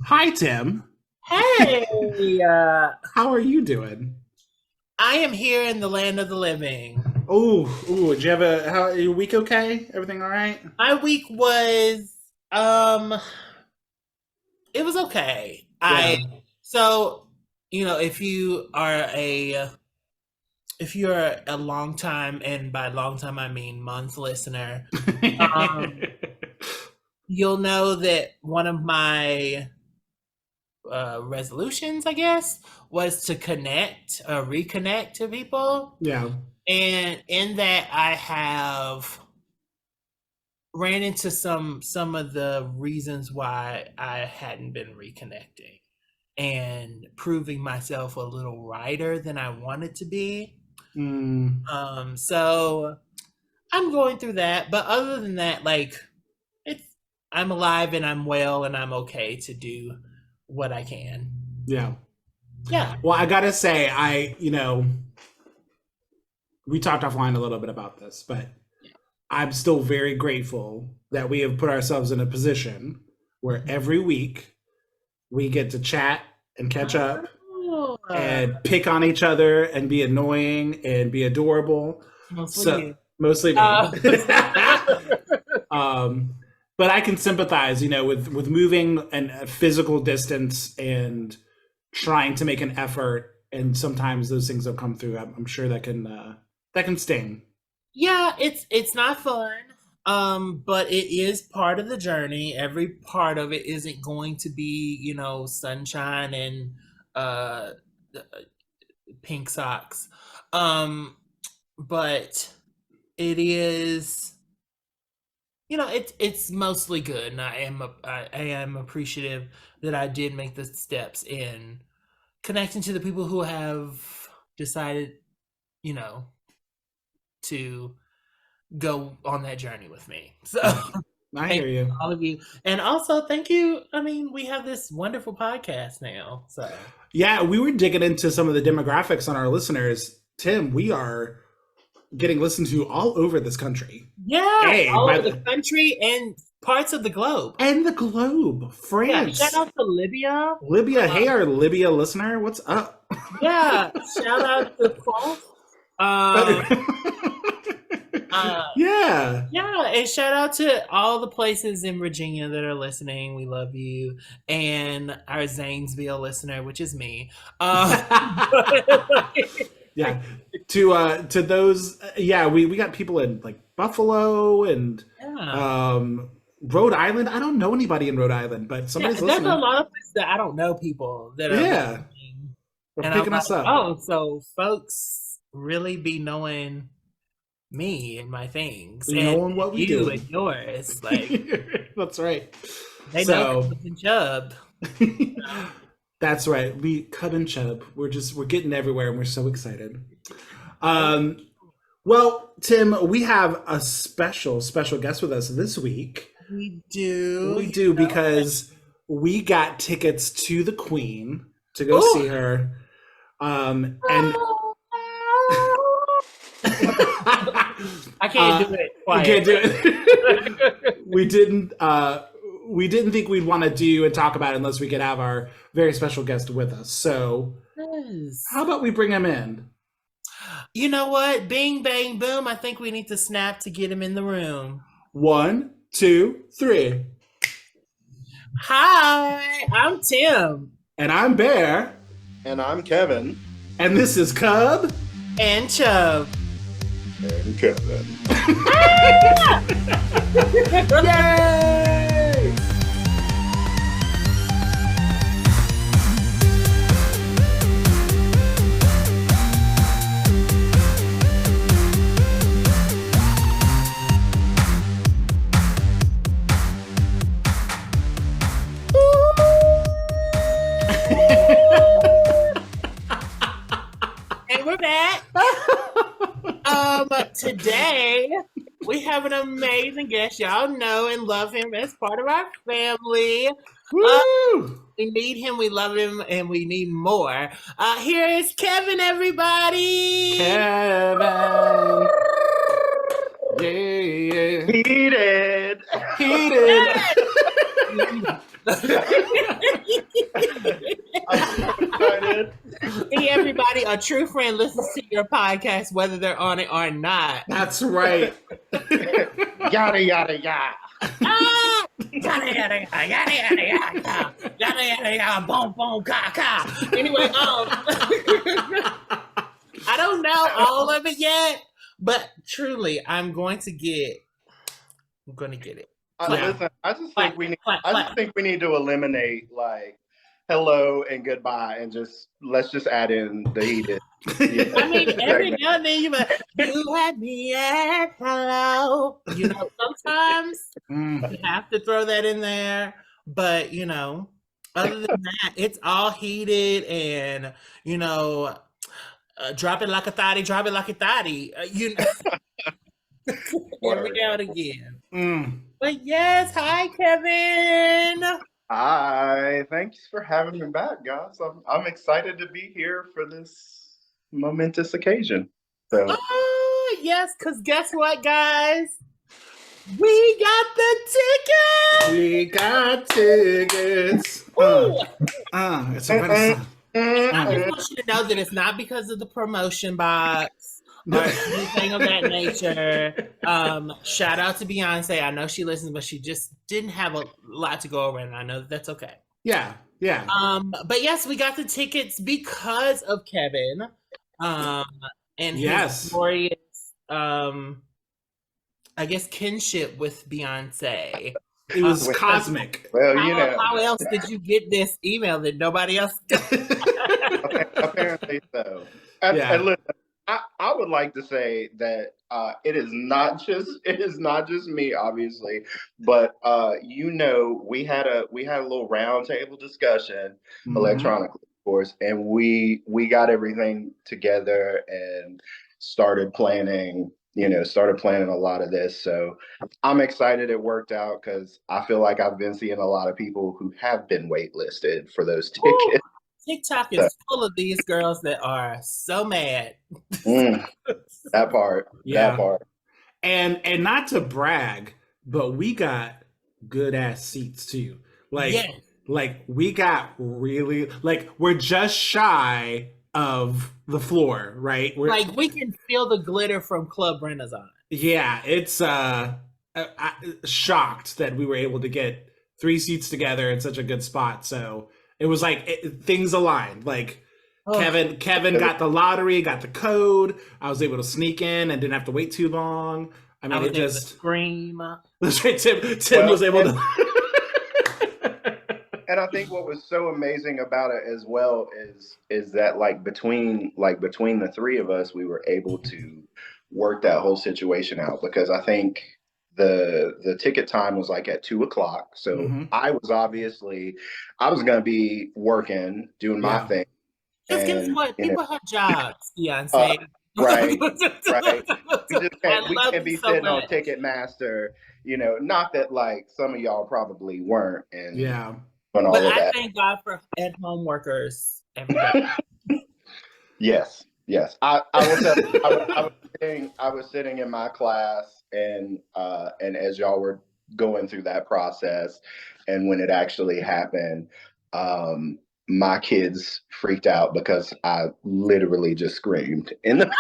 Hi, Tim. Hey, How are you doing? I am here in the land of the living. Did you have your week okay? Everything all right? My week was, um, it was okay. Yeah. So, if you're a long time, and by long time I mean month listener, um, you'll know that one of my resolutions, I guess, was to reconnect to people. Yeah. And in that, I have ran into some of the reasons why I hadn't been reconnecting and proving myself a little righter than I wanted to be. Mm, So I'm going through that, but other than that, like it's I'm alive and I'm well and I'm okay to do what I can. yeah. Yeah. Well, I gotta say, we talked offline a little bit about this, but I'm still very grateful that we have put ourselves in a position where every week we get to chat and catch up Oh, and pick on each other and be annoying and be adorable. mostly So you. mostly me. Uh, um, but I can sympathize, with moving and a physical distance and trying to make an effort, and sometimes those things don't come through. I'm sure that can sting. Yeah, it's not fun. But it is part of the journey. Every part of it isn't going to be, sunshine and uh pink socks. Um, but it is, it's mostly good, and I am appreciative that I did make the steps in connecting to the people who have decided, you know, to go on that journey with me. So Yeah, I thank hear you, you. all of you. And also thank you. I mean, we have this wonderful podcast now. So Yeah, we were digging into some of the demographics on our listeners. Tim, we are getting listened to all over this country. yeah, Hey, all by over the the country and parts of the globe. and the globe, Yeah, shout France, out to Libya. Libya. Uh, Hey, our Libya listener, what's up? yeah, shout out to France. Um, uh, Yeah. yeah, and shout out to all the places in Virginia that are listening. We love you. And our Zanesville listener, which is me. Yeah. To those, yeah, we got people in like Buffalo and Yeah. um Rhode Island. I don't know anybody in Rhode Island, but Yeah, somebody's there's a listening. lot of places that I don't know people that are Yeah, listening. they're And I'm picking like, us up. oh, so folks really be knowing me and my things You and know what we you do. and yours. Like That's right. they know So Cubs and Chubb. that's right. We Cub and Chub. We're getting everywhere, and we're so excited. So Um, well, Tim, we have a special guest with us this week. we do, We do because we got tickets to the Queen to go Oh, see her. And I can't do uh, it you can't do quietly. it. We didn't think we'd want to do and talk about it unless we could have our very special guest with us. So Yes. how about we bring him in? You know what? Bing, bang, boom. I think we need to snap to get him in the room. One, two, three. Hi, I'm Tim And I'm Bear, And I'm Kevin. and this is Cub. and Chubb. And Kevin. Yay! And we're back. Today we have an amazing guest. Y'all know and love him as part of our family. Woo! We need him, we love him, and we need more. Here is Kevin, everybody. Kevin. Yeah. Heated. Heated. a true friend listens to your podcast whether they're on it or not. That's right. Yada yada yada. Ah! Yada yada yada yada yada yada yada yada yada boom boom ka ka. Anyway, I don't know all of it yet, but truly, I'm going to get it. Listen, I just think we need to eliminate like hello and goodbye and let's just add in the heated. Yeah. I mean, every now and then you had me at hello. You know, sometimes you have to throw that in there, but you know, other than that, it's all heated and you know, drop it like a thotty, drop it like a thotty. You know, every now and again. But yes, hi Kevin. Hi, thanks for having me back, guys. I'm excited to be here for this momentous occasion. So, oh yes, because guess what, guys? We got the tickets. We got tickets. It's a renaissance. I just want you to know that it's not because of the promotion box or anything of that nature. Shout out to Beyonce. I know she listens, but she just didn't have a lot to go over, and I know that's okay. Yeah. But yes, we got the tickets because of Kevin. And his glorious, I guess, kinship with Beyonce. It was cosmic. Well, how else did you get this email that nobody else got? Apparently so. And listen, I would like to say that it is not just me, obviously, but we had a little roundtable discussion electronically, of course, and we got everything together and started planning a lot of this. So I'm excited it worked out because I feel like I've been seeing a lot of people who have been waitlisted for those tickets. Ooh, TikTok is full of these girls that are so mad. That part. And not to brag, but we got good ass seats too. Like we got really we're just shy of the floor, right? We can feel the glitter from Club Renaissance. Yeah, it's shocked that we were able to get 3 seats together in such a good spot. So it was things aligned. Kevin got the lottery, got the code. I was able to sneak in and didn't have to wait too long. I mean, it just scream. That's right. Tim was able to. And I think what was so amazing about it as well is that between the 3 of us, we were able to work that whole situation out because I think the ticket time was at 2:00. So I was going to be working, doing my thing. Just guess what? People have jobs, Beyonce. Right. We can't be sitting on Ticketmaster, not that some of y'all probably weren't. And but I thank God for at-home workers every day. Yes. I was sitting in my class and as y'all were going through that process and when it actually happened, my kids freaked out because I literally just screamed in the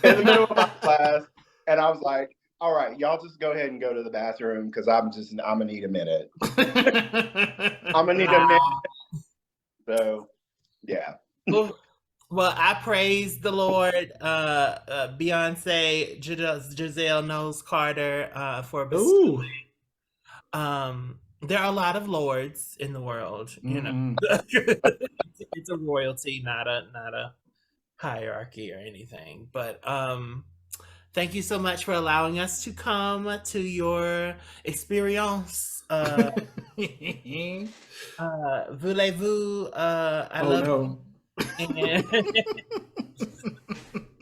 middle of my class, and I was like, all right, y'all just go ahead and go to the bathroom because I'm gonna need a minute. I'm gonna need a minute. So, yeah. Well, I praise the Lord, Beyonce, Giselle Knowles Carter, for bestowing. There are a lot of lords in the world, you know. It's a royalty, not a hierarchy or anything. But thank you so much for allowing us to come to your experience. Voulez-vous? I love you. And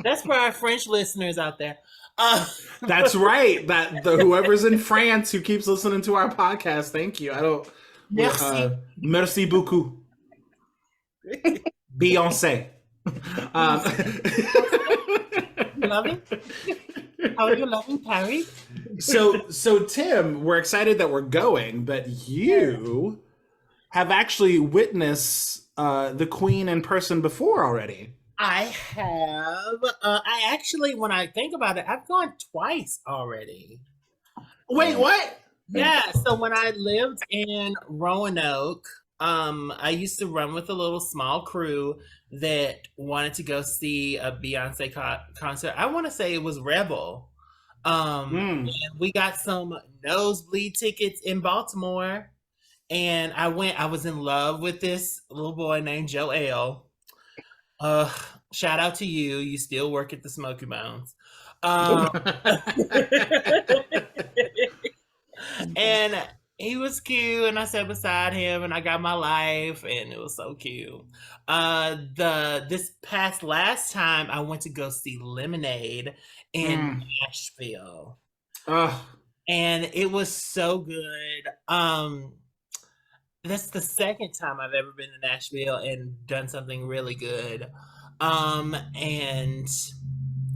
that's for our French listeners out there. That's right. Whoever's in France who keeps listening to our podcast, thank you. Merci beaucoup. Beyonce. You love it? How are you loving Paris? So Tim, we're excited that we're going, but you have actually witnessed the Queen in person before already. I have. I actually, when I think about it, I've gone twice already. Wait, what? Yeah. So when I lived in Roanoke, I used to run with a little small crew that wanted to go see a Beyonce concert. I want to say it was Rebel. And we got some nosebleed tickets in Baltimore, and I went. I was in love with this little boy named Joel. Shout out to you. You still work at the Smoky Bones. Um, and he was cute, and I sat beside him, and I got my life, and it was so cute. This past last time, I went to go see Lemonade in Nashville, and it was so good. That's the second time I've ever been to Nashville and done something really good. And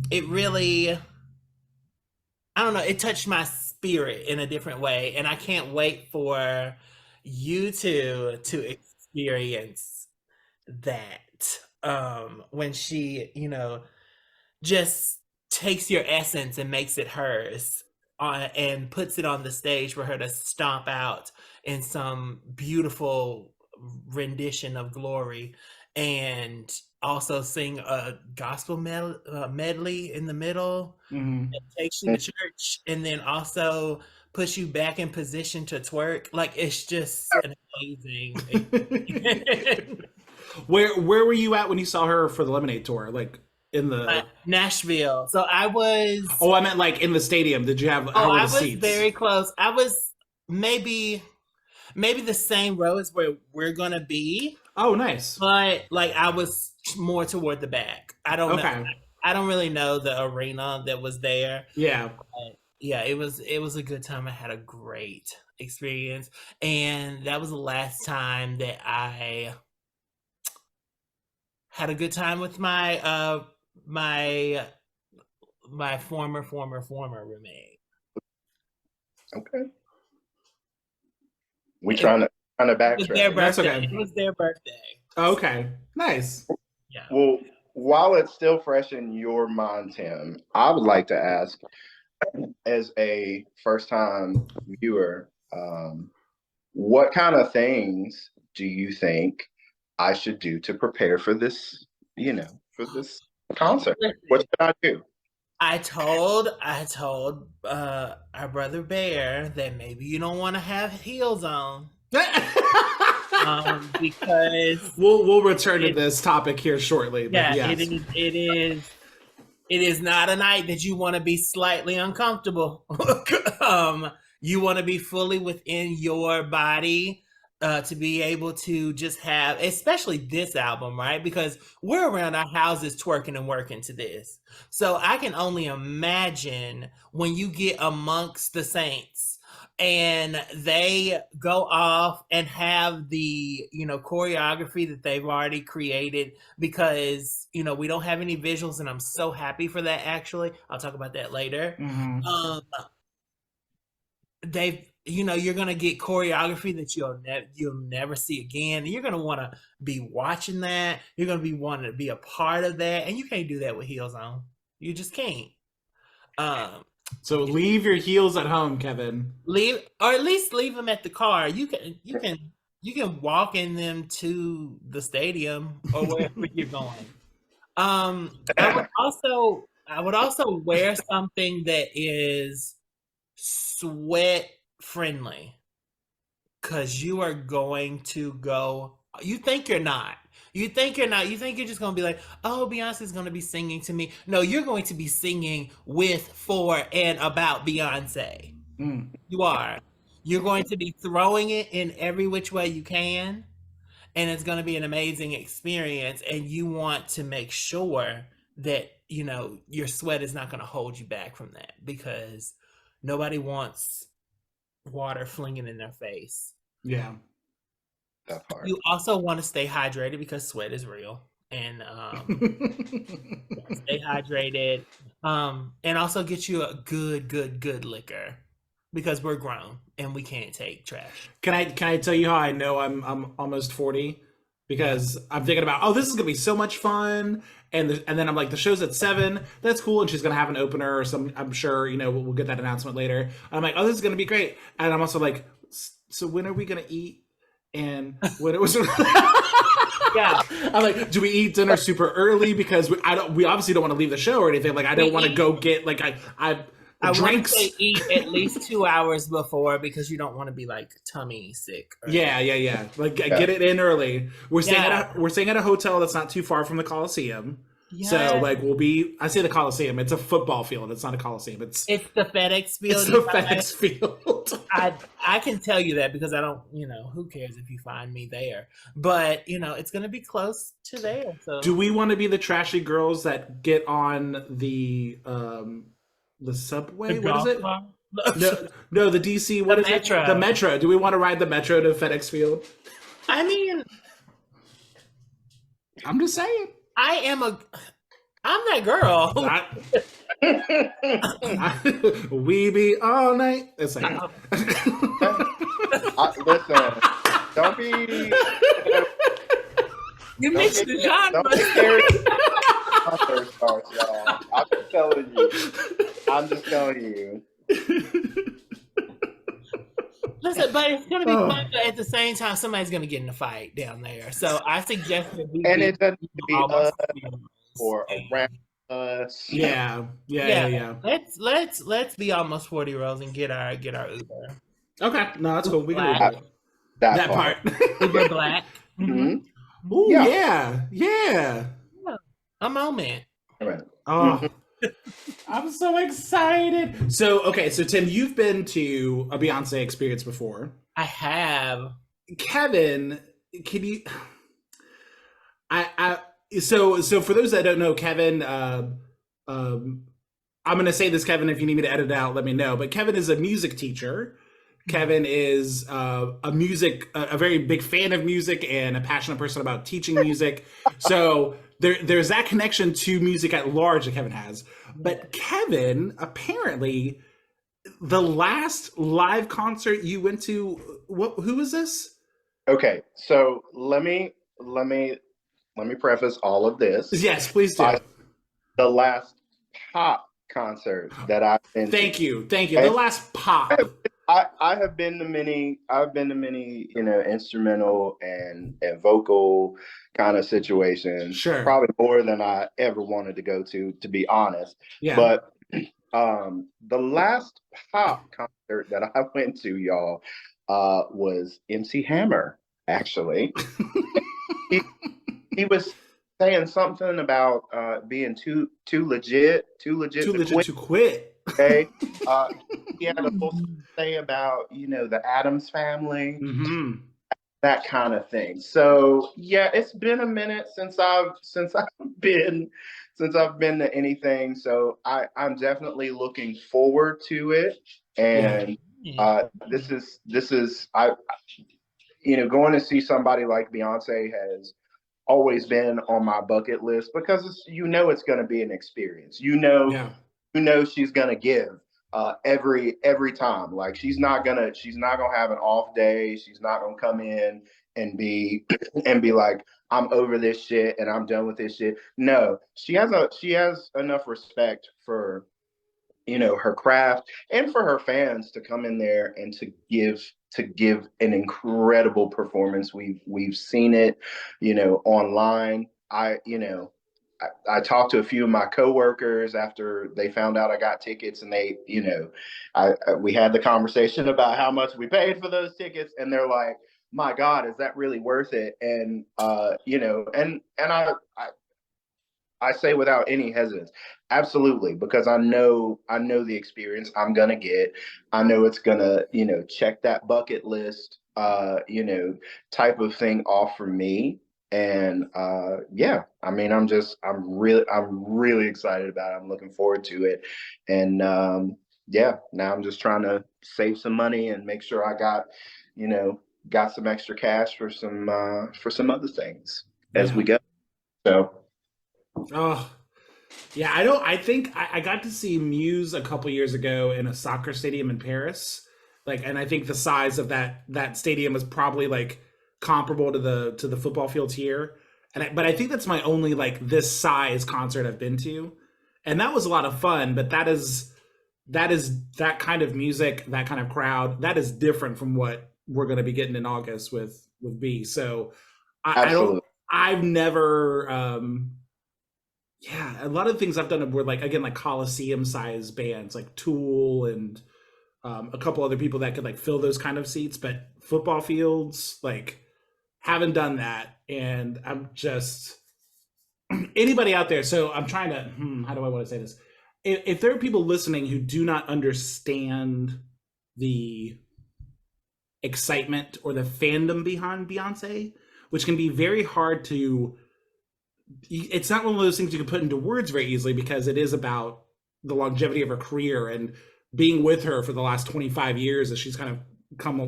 it really, I don't know, it touched my spirit in a different way. And I can't wait for you two to experience that. When she, just takes your essence and makes it hers and puts it on the stage for her to stomp out in some beautiful rendition of Glory, and also sing a gospel medley in the middle that takes you to church, and then also puts you back in position to twerk. Like, it's just an amazing Where were you at when you saw her for the Lemonade tour? Like in the Nashville. So I was. Oh, I meant like in the stadium. Did you have? Oh, how were I the was seats? very close. I was maybe the same row as where we're gonna be. Oh, nice. But like, I was more toward the back. I don't know. I don't really know the arena that was there. Yeah. But yeah, it was a good time. I had a great experience, and that was the last time that I had a good time with my my former roommate. Okay. We trying to backtrack. That's okay. It was their birthday. Okay. Nice. Yeah. Well, while it's still fresh in your mind, Tim, I would like to ask, as a first-time viewer, what kind of things do you think I should do to prepare for this, for this concert? What should I do? I told our brother Bear that maybe you don't want to have heels on. Because we'll return to this topic here shortly. Yeah, yes. it is not a night that you want to be slightly uncomfortable. You want to be fully within your body to be able to just have, especially this album, right? Because we're around our houses twerking and working to this. So I can only imagine when you get amongst the saints and they go off and have the, choreography that they've already created, because, we don't have any visuals, and I'm so happy for that, actually. I'll talk about that later. You're going to get choreography that you'll never see again. And you're going to want to be watching that. You're going to be wanting to be a part of that. And you can't do that with heels on. You just can't. So leave your heels at home, Kevin. Or at least leave them at the car. You can walk in them to the stadium or wherever you're going. I would also wear something that is sweat friendly, because you are going to go. You think you're not. You think you're just going to be like, oh, Beyonce's going to be singing to me. No, you're going to be singing with, for, and about Beyonce. You are. You're going to be throwing it in every which way you can, and it's going to be an amazing experience. And you want to make sure that, your sweat is not going to hold you back from that, because nobody wants water flinging in their face. Yeah. That part. You also want to stay hydrated, because sweat is real, and stay hydrated, and also get you a good liquor, because we're grown and we can't take trash. Can I tell you how I know I'm almost 40? because I'm thinking about, oh, this is gonna be so much fun, and then I'm like, the show's at 7. That's cool, and she's gonna have an opener or some. I'm sure we'll get that announcement later. And I'm like, oh, this is gonna be great, and I'm also like, so when are we gonna eat? And when it was. Yeah, I'm like, do we eat dinner super early because we obviously don't want to leave the show or anything. Like, I don't want to go get like I want to say eat at least 2 hours before because you don't want to be like tummy sick. Yeah. Like get it in early. We're staying at a hotel that's not too far from the Coliseum. Yes. So like I say the Coliseum. It's a football field. It's not a Coliseum. It's the FedEx field. It's the FedEx field. I can tell you that because I don't. Who cares if you find me there? But it's going to be close to there. So do we want to be the trashy girls that get on the subway? What is it? No, the DC. What is Metro. It? The Metro. Do we want to ride the Metro to FedEx Field? I mean, I'm just saying. I'm that girl. We be all night. It's like, listen, don't be. You mixed the genre. Don't be scared. Stars, y'all. I'm just telling you. Listen, but it's gonna be fun. But at the same time, somebody's gonna get in a fight down there. So I suggest that we. And it doesn't be us or around us. Yeah. Let's be almost 40 rolls and get our Uber. Okay, no, that's cool. We can do that part. Uber Black. Mm-hmm. Ooh, yeah. A moment. Oh. I'm so excited. So Tim, you've been to a Beyonce experience before. I have. Kevin, can you so for those that don't know, Kevin, I'm gonna say this, Kevin, if you need me to edit it out, let me know. But Kevin is a music teacher. Kevin is a very big fan of music and a passionate person about teaching music. So there's that connection to music at large that Kevin has. But Kevin, apparently, the last live concert you went to, who was this? Okay, so let me preface all of this. Yes, please do. The last pop concert that I've been to. Thank you. The last pop. I have been to many, instrumental and vocal kind of situations. Sure. Probably more than I ever wanted to go to be honest. Yeah. But the last pop concert that I went to, y'all, was MC Hammer, actually. he was saying something about being too legit to quit. Okay. He had a full say about, the Addams family, that kind of thing. So yeah, it's been a minute since I've been to anything. So I'm definitely looking forward to it. And this is going to see somebody like Beyonce has always been on my bucket list because it's going to be an experience. She's gonna give every time. Like she's not gonna have an off day. She's not gonna come in and be like, I'm over this shit and I'm done with this shit. No, she has enough respect for her craft and for her fans to come in there and to give an incredible performance. We've seen it, online. I talked to a few of my coworkers after they found out I got tickets, and they, we had the conversation about how much we paid for those tickets, and they're like, "My God, is that really worth it?" And I say without any hesitance, absolutely, because I know the experience I'm gonna get. I know it's gonna, check that bucket list, type of thing off for me. And I'm really excited about it. I'm looking forward to it. And now I'm just trying to save some money and make sure I got some extra cash for some other things as we go. So I think I got to see Muse a couple years ago in a soccer stadium in Paris. And I think the size of that stadium was probably like comparable to the football fields here. But I think that's my only like this size concert I've been to, and that was a lot of fun. But that kind of music, that kind of crowd, that is different from what we're going to be getting in August with B. So I don't. Absolutely. I've never. Yeah, a lot of the things I've done were like again like Coliseum size bands, like Tool and a couple other people that could like fill those kind of seats. But football fields, like, haven't done that, and I'm just anybody out there. So I'm trying to. How do I want to say this? If there are people listening who do not understand the excitement or the fandom behind Beyonce, which can be very hard to, it's not one of those things you can put into words very easily because it is about the longevity of her career and being with her for the last 25 years as she's kind of come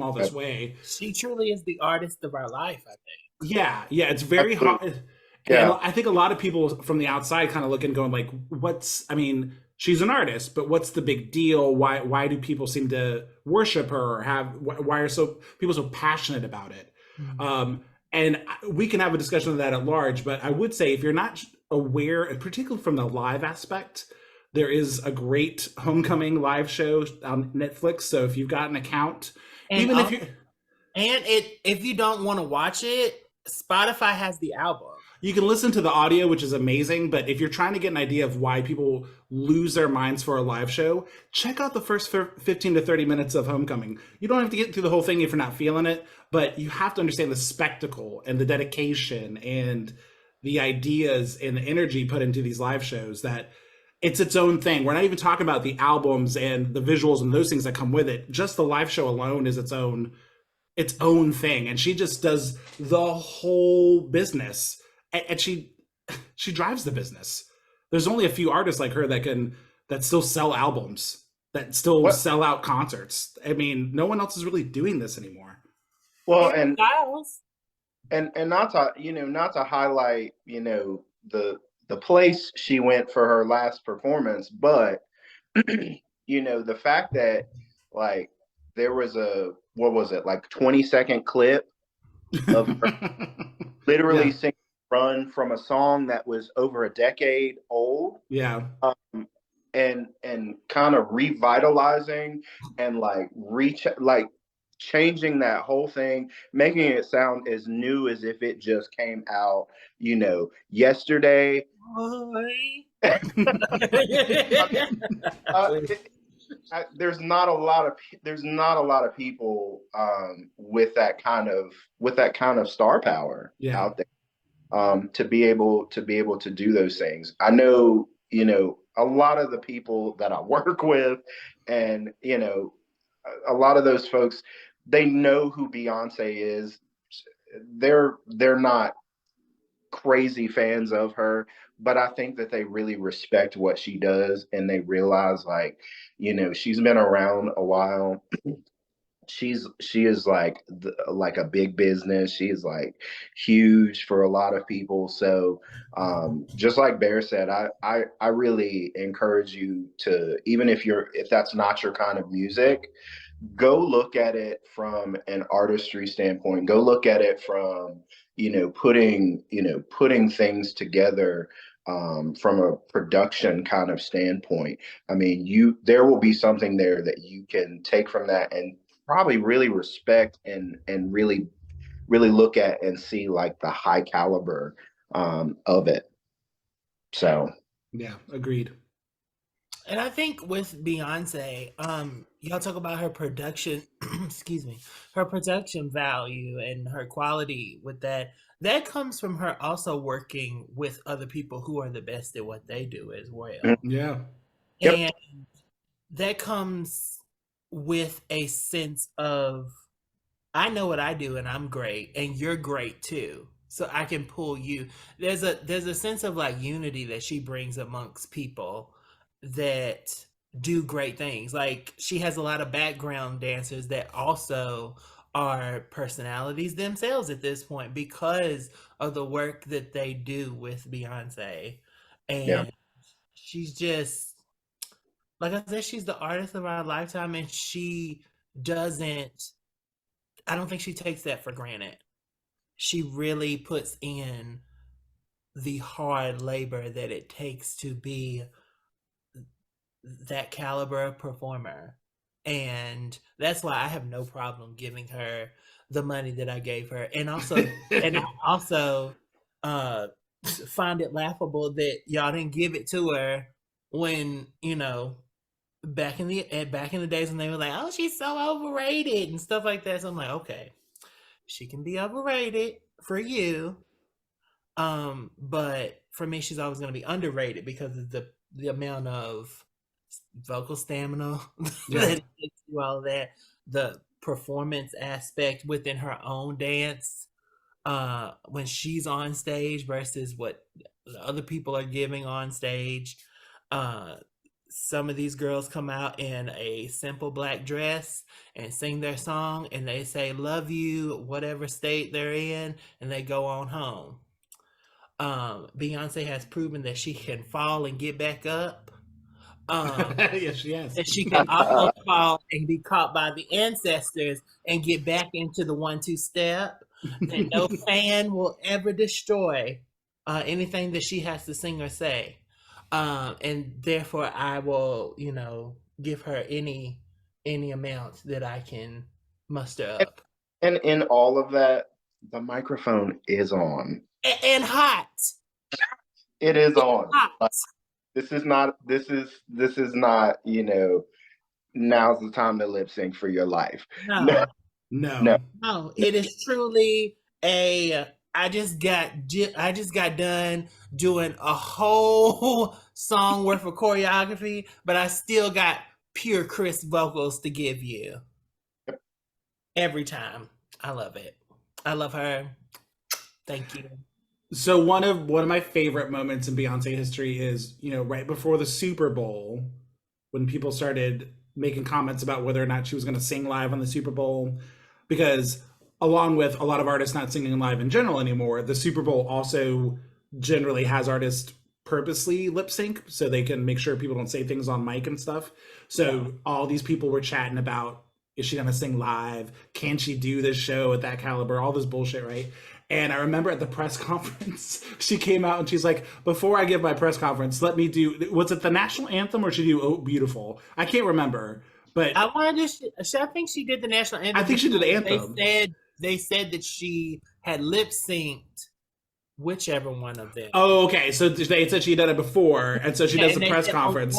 all this way. She truly is the artist of our life, I think. Yeah, it's very hard. And I think a lot of people from the outside kind of look and going like, I mean, she's an artist, but what's the big deal? Why do people seem to worship her or why are people so passionate about it? Mm-hmm. And we can have a discussion of that at large, but I would say if you're not aware, particularly from the live aspect, there is a great Homecoming live show on Netflix. So if you've got an account, if you don't want to watch it, Spotify has the album. You can listen to the audio, which is amazing, but if you're trying to get an idea of why people lose their minds for a live show, check out the first 15 to 30 minutes of Homecoming. You don't have to get through the whole thing if you're not feeling it, but you have to understand the spectacle and the dedication and the ideas and the energy put into these live shows, that it's its own thing. We're not even talking about the albums and the visuals and those things that come with it. Just the live show alone is its own thing. And she just does the whole business. And she drives the business. There's only a few artists like her that still sell albums, that still sell out concerts. I mean, no one else is really doing this anymore. Well, and not to highlight, the place she went for her last performance, but the fact that like there was what was it, like 20-second clip of her literally singing Run from a song that was over a decade old. Yeah. And kind of revitalizing and changing that whole thing, making it sound as new as if it just came out, yesterday. There's not a lot of people with that kind of star power out there. To be able to do those things. I know, a lot of the people that I work with and, a lot of those folks, they know who Beyonce is. They're not crazy fans of her, but I think that they really respect what she does and they realize she's been around a while. She is like a big business. She is like huge for a lot of people. So just like Bear said, I really encourage you to, even if that's not your kind of music, go look at it from an artistry standpoint. Go look at it from putting things together from a production kind of standpoint. I mean, there will be something there that you can take from that and probably really respect and really look at and see like the high caliber of it. So yeah, agreed. And I think with Beyonce, y'all talk about her production, excuse me, her production value and her quality with that. That comes from her also working with other people who are the best at what they do as well. Yeah. And that comes with a sense of, I know what I do and I'm great and you're great too. So I can pull you. There's a sense of like unity that she brings amongst people that do great things. Like she has a lot of background dancers that also are personalities themselves at this point because of the work that they do with Beyonce. And she's just, like I said, she's the artist of our lifetime, and she doesn't I don't think she takes that for granted. She really puts in the hard labor that it takes to be that caliber of performer. And that's why I have no problem giving her the money that I gave her. And I also uh find it laughable that y'all didn't give it to her when, back in the days when they were like, "Oh, she's so overrated" and stuff like that. So I'm like, okay, she can be overrated for you, but for me, she's always going to be underrated because of the amount of vocal stamina that it takes to do all that, the performance aspect within her own dance, when she's on stage versus what the other people are giving on stage. Uh, some of these girls come out in a simple black dress and sing their song and they say love you whatever state they're in and they go on home. Beyonce has proven that she can fall and get back up. Yes, she has. That she can also fall and be caught by the ancestors and get back into the 1-2 step. That no fan will ever destroy anything that she has to sing or say. And therefore, I will, give her any amount that I can muster up. And in all of that, the microphone is on. And hot. It is on. Hot. This is not, now's the time to lip sync for your life. No. No. It is truly I just got done doing a whole song worth of choreography, but I still got pure crisp vocals to give you. Every time. I love it. I love her. Thank you. So one of my favorite moments in Beyonce history is, right before the Super Bowl, when people started making comments about whether or not she was going to sing live on the Super Bowl, because along with a lot of artists not singing live in general anymore, the Super Bowl also generally has artists purposely lip sync so they can make sure people don't say things on mic and stuff. So all these people were chatting about, is she going to sing live? Can she do this show at that caliber? All this bullshit, right? And I remember at the press conference, she came out and she's like, before I give my press conference, let me do, was it the national anthem or should she do Oh Beautiful? I can't remember. But I think she did the national anthem. I think she did the anthem. They said that she had lip synced whichever one of them. Oh, okay. So they said she did it before, and so she does the press conference.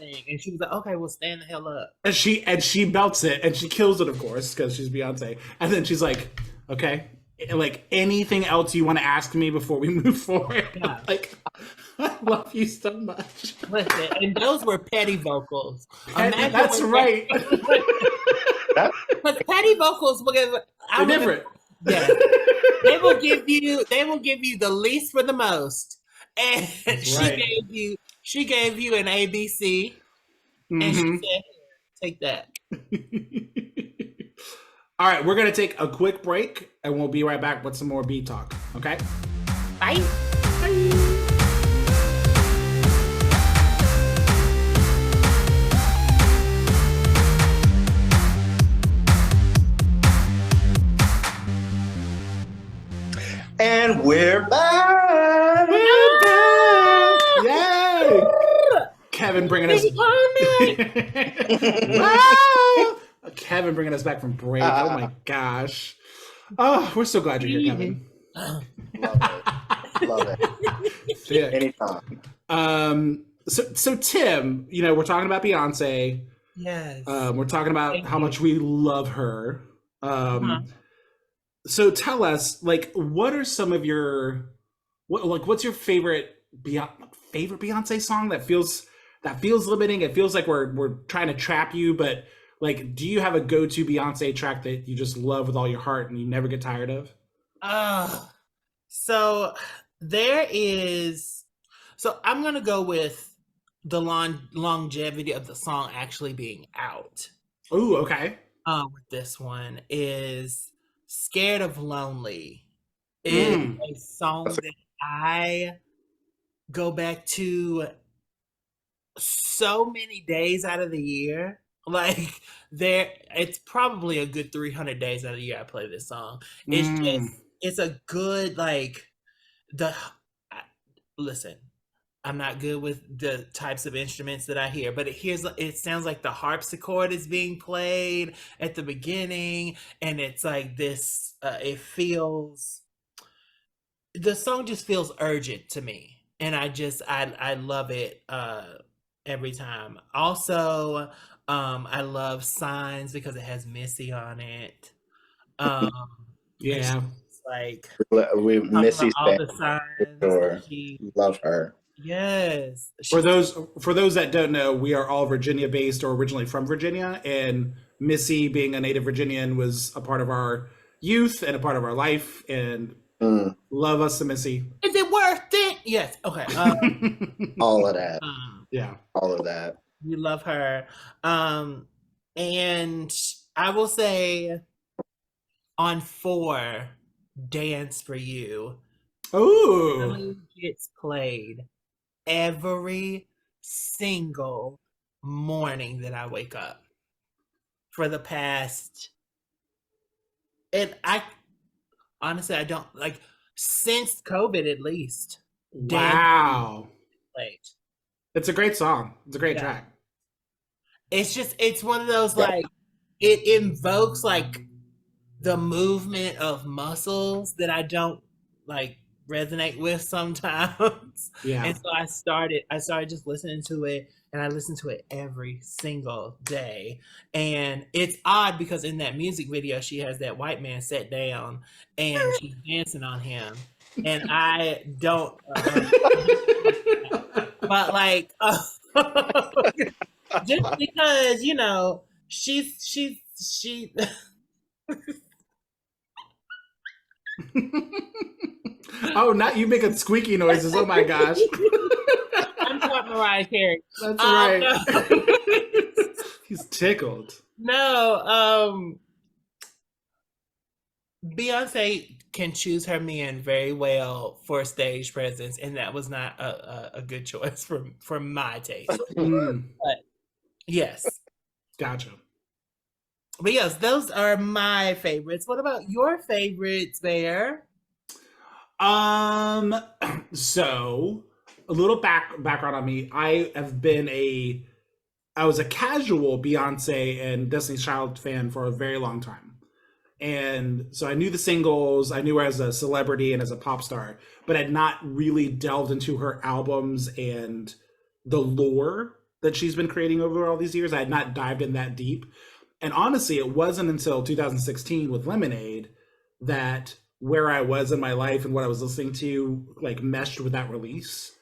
And she was like, okay, well, stand the hell up. And she belts it, and she kills it, of course, because she's Beyonce. And then she's like, okay, like anything else you want to ask me before we move forward? Yeah. Like, I love you so much. Listen, and those were petty vocals. That's right. Because petty vocals, they're different. Yeah, they will give you the least for the most, and she gave you an ABC, and she said, "Take that." All right, we're gonna take a quick break, and we'll be right back with some more B talk. Okay. Bye. Bye. And we're back. Yay! Kevin bringing us. Kevin bringing us back from break. Oh my gosh! Oh, we're so glad you're here, Kevin. Love it. Yeah. Anytime. So Tim, we're talking about Beyonce. Yes. We're talking about how much we love her. So tell us, what are some of your, what's your favorite Beyonce song that feels limiting? It feels like we're trying to trap you, but do you have a go-to Beyonce track that you just love with all your heart and you never get tired of? So there is. So I'm gonna go with the longevity of the song actually being out. Ooh, okay. With this one is Scared of Lonely. Is a song that I go back to so many days out of the year. Like it's probably a good 300 days out of the year I play this song. It's just, Mm. it's a good, like, the I, listen, I'm not good with the types of instruments that I hear, but it sounds like the harpsichord is being played at the beginning, and it's like this. The song just feels urgent to me, and I love it every time. Also, I love Signs because it has Missy on it. Um, and Yeah. she's like We talking about Missy all Stan the for signs that sure. she. Love her. Yes, For she. those that don't know, we are all Virginia based or originally from Virginia, and Missy, being a native Virginian, was a part of our youth and a part of our life. And Mm, love us some Missy. Is it worth it? Yes. Okay. all of that. Yeah. All of that. We love her. And I will say on 4, Dance for You Oh, really gets played every single morning that I wake up for the past, and I honestly, I don't like, since COVID at least. Dance wow. played. It's a great song. It's a great Yeah. track. It's one of those, Yeah. like, it invokes like the movement of muscles that I don't like resonate with sometimes. Yeah. And so I started just listening to it, and I listen to it every single day. And it's odd because in that music video she has that white man set down and she's dancing on him. And I don't but like just because, she Oh, not you making squeaky noises. Oh my gosh. I'm talking Mariah Carey. That's right. No. He's tickled. No, Beyonce can choose her men very well for stage presence, and that was not a good choice for my taste. Mm, But yes. gotcha. But yes, those are my favorites. What about your favorites, Bear? Um, so a little background on me. I was a casual Beyonce and Destiny's Child fan for a very long time. And so I knew the singles, I knew her as a celebrity and as a pop star, but had not really delved into her albums and the lore that she's been creating over all these years. I had not dived in that deep. And honestly, it wasn't until 2016 with Lemonade that where I was in my life and what I was listening to like meshed with that release.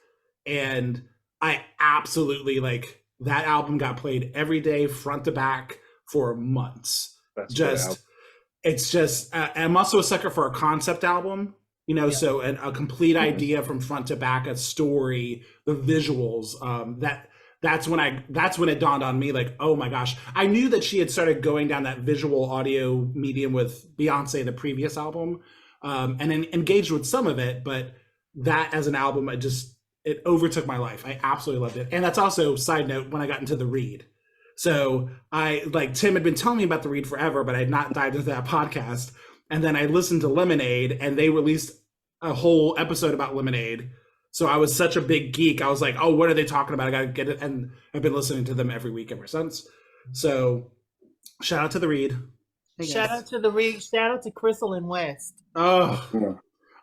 And I absolutely like that album got played every day front to back for months. That's a good album. Just it's just I'm also a sucker for a concept album, Yeah. so a complete idea from front to back, a story, the visuals. That's when it dawned on me, like, oh my gosh, I knew that she had started going down that visual audio medium with Beyonce, the previous album, and then engaged with some of it, but that as an album, it overtook my life. I absolutely loved it, and that's also, side note, when I got into the read. So Tim had been telling me about the read forever, but I had not dived into that podcast. And then I listened to Lemonade, and they released a whole episode about Lemonade. So I was such a big geek. I was like, oh, what are they talking about? I got to get it. And I've been listening to them every week ever since. So shout out to the read. Shout out to the read. Shout out to Crystal and West. Oh,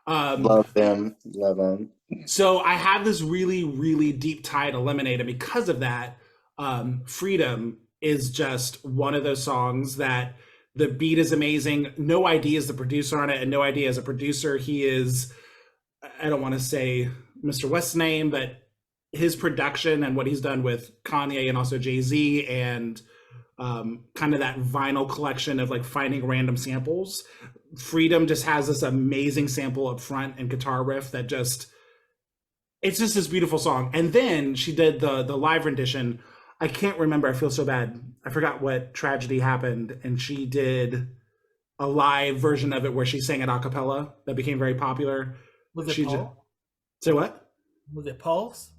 love them. Love them. So I have this really, really deep tie to Lemonade. And because of that, Freedom is just one of those songs that the beat is amazing. No Idea is the producer on it, and No Idea as a producer. He is, I don't want to say Mr. West's name, but his production and what he's done with Kanye and also Jay-Z and kind of that vinyl collection of like finding random samples. Freedom just has this amazing sample up front and guitar riff that it's just this beautiful song. And then she did the live rendition. I can't remember. I feel so bad. I forgot what tragedy happened. And she did a live version of it where she sang it a cappella that became very popular. Was it Pulse? Say what? Was it Pulse?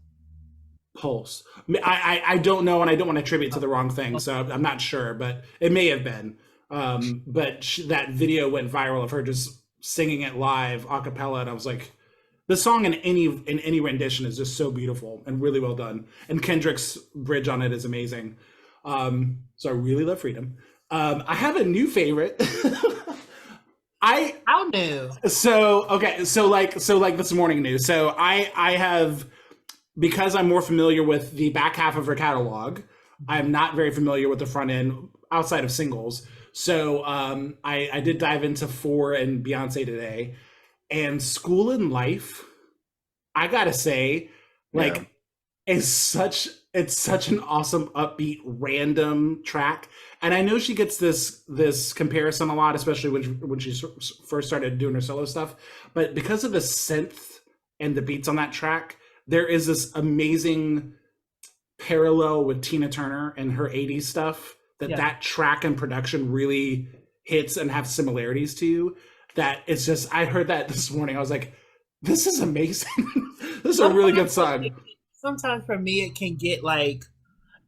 Pulse. I don't know, and I don't want to attribute to the wrong thing, so I'm not sure, but it may have been. But that video went viral of her just singing it live a cappella, and I was like, the song in any rendition is just so beautiful and really well done. And Kendrick's bridge on it is amazing. So I really love Freedom. I have a new favorite. How new? So okay, so like this morning news. So I have, because I'm more familiar with the back half of her catalog, I'm not very familiar with the front end outside of singles. So I did dive into Four and Beyonce today, and School and Life, I gotta say, like, is such an awesome, upbeat, random track. And I know she gets this comparison a lot, especially when she first started doing her solo stuff. But because of the synth and the beats on that track, there is this amazing parallel with Tina Turner and her 80s stuff that track and production really hits and have similarities to. That it's just, I heard that this morning. I was like, this is amazing. This is a really good song. Sometimes for me, it can get like,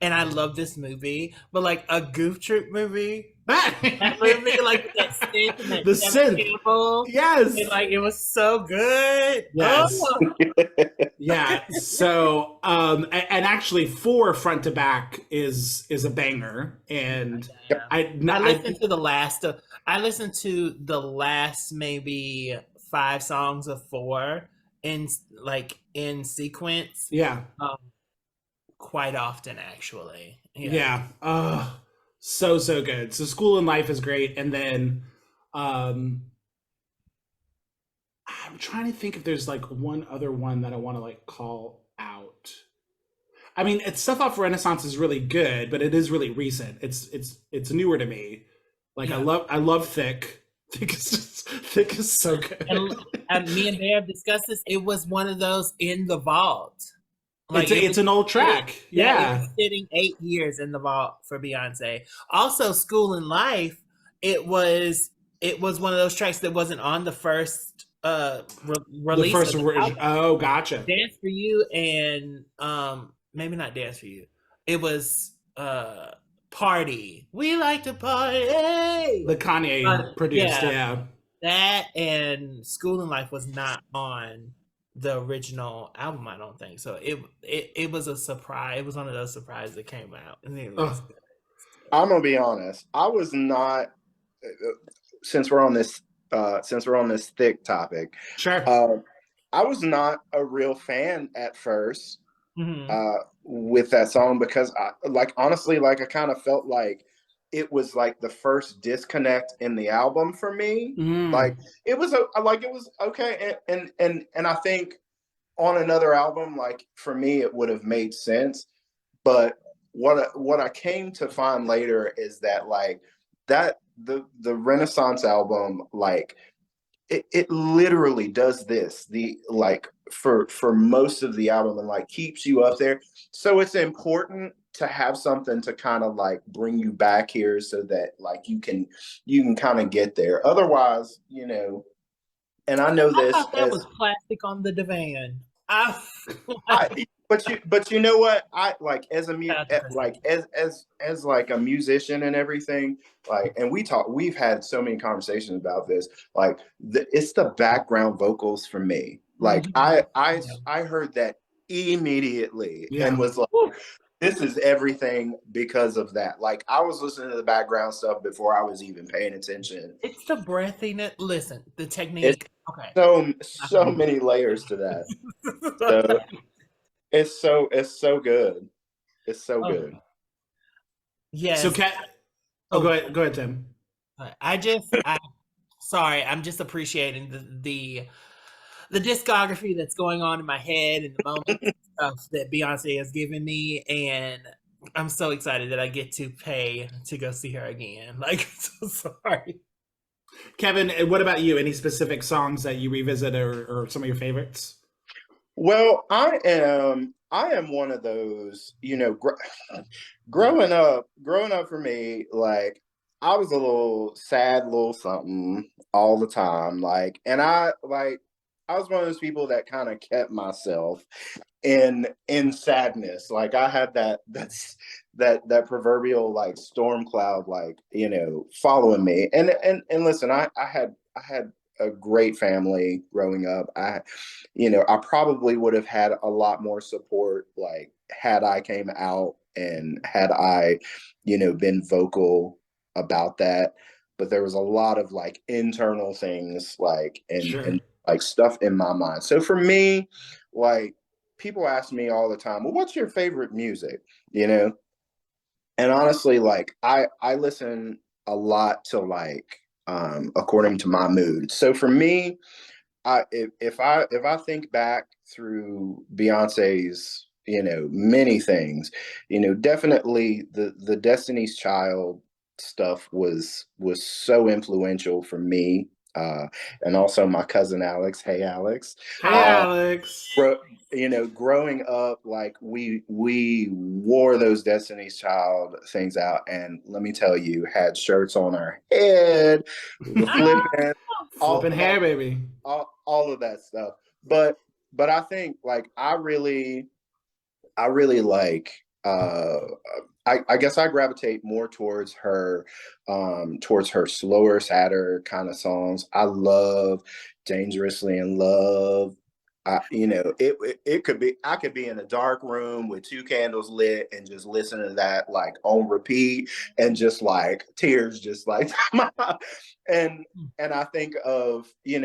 and I love this movie, but like a Goof Troop movie. That movie, like that synth and that the synth. Sample, Yes. and like it was so good. Yes. Oh. Yeah. So and actually Four front to back is a banger. And I listened to the last I listened to the last maybe 5 songs of Four in sequence. Yeah. Quite often, actually. Yeah. So good. So School and Life is great. And then I'm trying to think if there's like one other one that I want to like call out. I mean, it's stuff off Renaissance is really good, but it is really recent. It's newer to me. Like I love Thick. Thick is so good. And me and Bear have discussed this. It was one of those in the vault. Like it's an old track. Yeah. It was sitting 8 years in the vault for Beyonce. Also, School and Life, it was one of those tracks that wasn't on the first release. The first version. Oh, gotcha. Dance for You and maybe not Dance for You. It was Party. We like to party. The Kanye produced, yeah. That and School and Life was not on the original album, I don't think. So it was a surprise. It was one of those surprises that came out. And I'm gonna be honest. I was not, since we're on this Thick topic. Sure. I was not a real fan at first with that song, because I kind of felt like it was like the first disconnect in the album for me. Like it was okay, and I think on another album, like for me, it would have made sense. But what I came to find later is that like that the Renaissance album, like it literally does this for most of the album, and like keeps you up there. So it's important to have something to kind of like bring you back here, so that like you can kind of get there. Otherwise, and I know this. That was Plastic on the Divan. But you know what? I like as a as like a musician and everything. Like, and we've had so many conversations about this. Like, it's the background vocals for me. Like, I heard that immediately and was like, this is everything because of that. Like, I was listening to the background stuff before I was even paying attention. It's the breathiness. Listen, the technique. So many layers to that. So, it's so good. It's so good. Yes. So go ahead, Tim. I'm just appreciating the discography that's going on in my head and the moments and stuff that Beyonce has given me, and I'm so excited that I get to pay to go see her again. Like, so sorry. Kevin, what about you? Any specific songs that you revisit or some of your favorites? Well, I am one of those, growing up for me, like I was a little sad, little something all the time. Like, and I like I was one of those people that kind of kept myself in sadness. Like I had that proverbial like storm cloud, like, following me. And listen, I had a great family growing up. I probably would have had a lot more support, like had I came out and had I, been vocal about that. But there was a lot of like internal things, like and Sure. like stuff in my mind. So for me, like people ask me all the time, well, what's your favorite music? You know? And honestly, like I listen a lot to like according to my mood. So for me, if I think back through Beyonce's, many things, definitely the Destiny's Child stuff was so influential for me. And also my cousin Alex. Hey Alex. Hey, Uh Alex. bro, growing up, like we wore those Destiny's Child things out, and let me tell you, had shirts on our head, the flipping, all Flipping hair, baby. all of that stuff. But I think like I really like I guess I gravitate more towards her slower, sadder kind of songs. I love Dangerously in Love. It could be I could be in a dark room with two candles lit and just listen to that like on repeat and just like tears just like and and I think of, and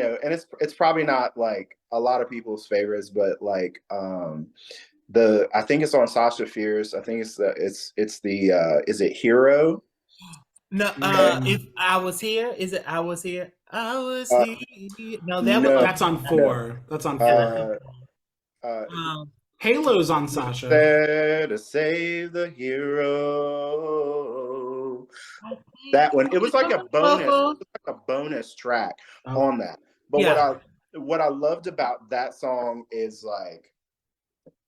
it's probably not like a lot of people's favorites, but like the I think it's on Sasha Fierce. I think it's the is it Hero? No, Mm, if I was here, is it I was here? I was Uh, here. No, that was no, that's on on. no. 4. That's on 4. Uh, uh, Um, Halo's on Sasha. there to save the hero. I That think one. It was like a bonus. It vocal. was like a bonus track Oh, on that. But Yeah. what I loved about that song is like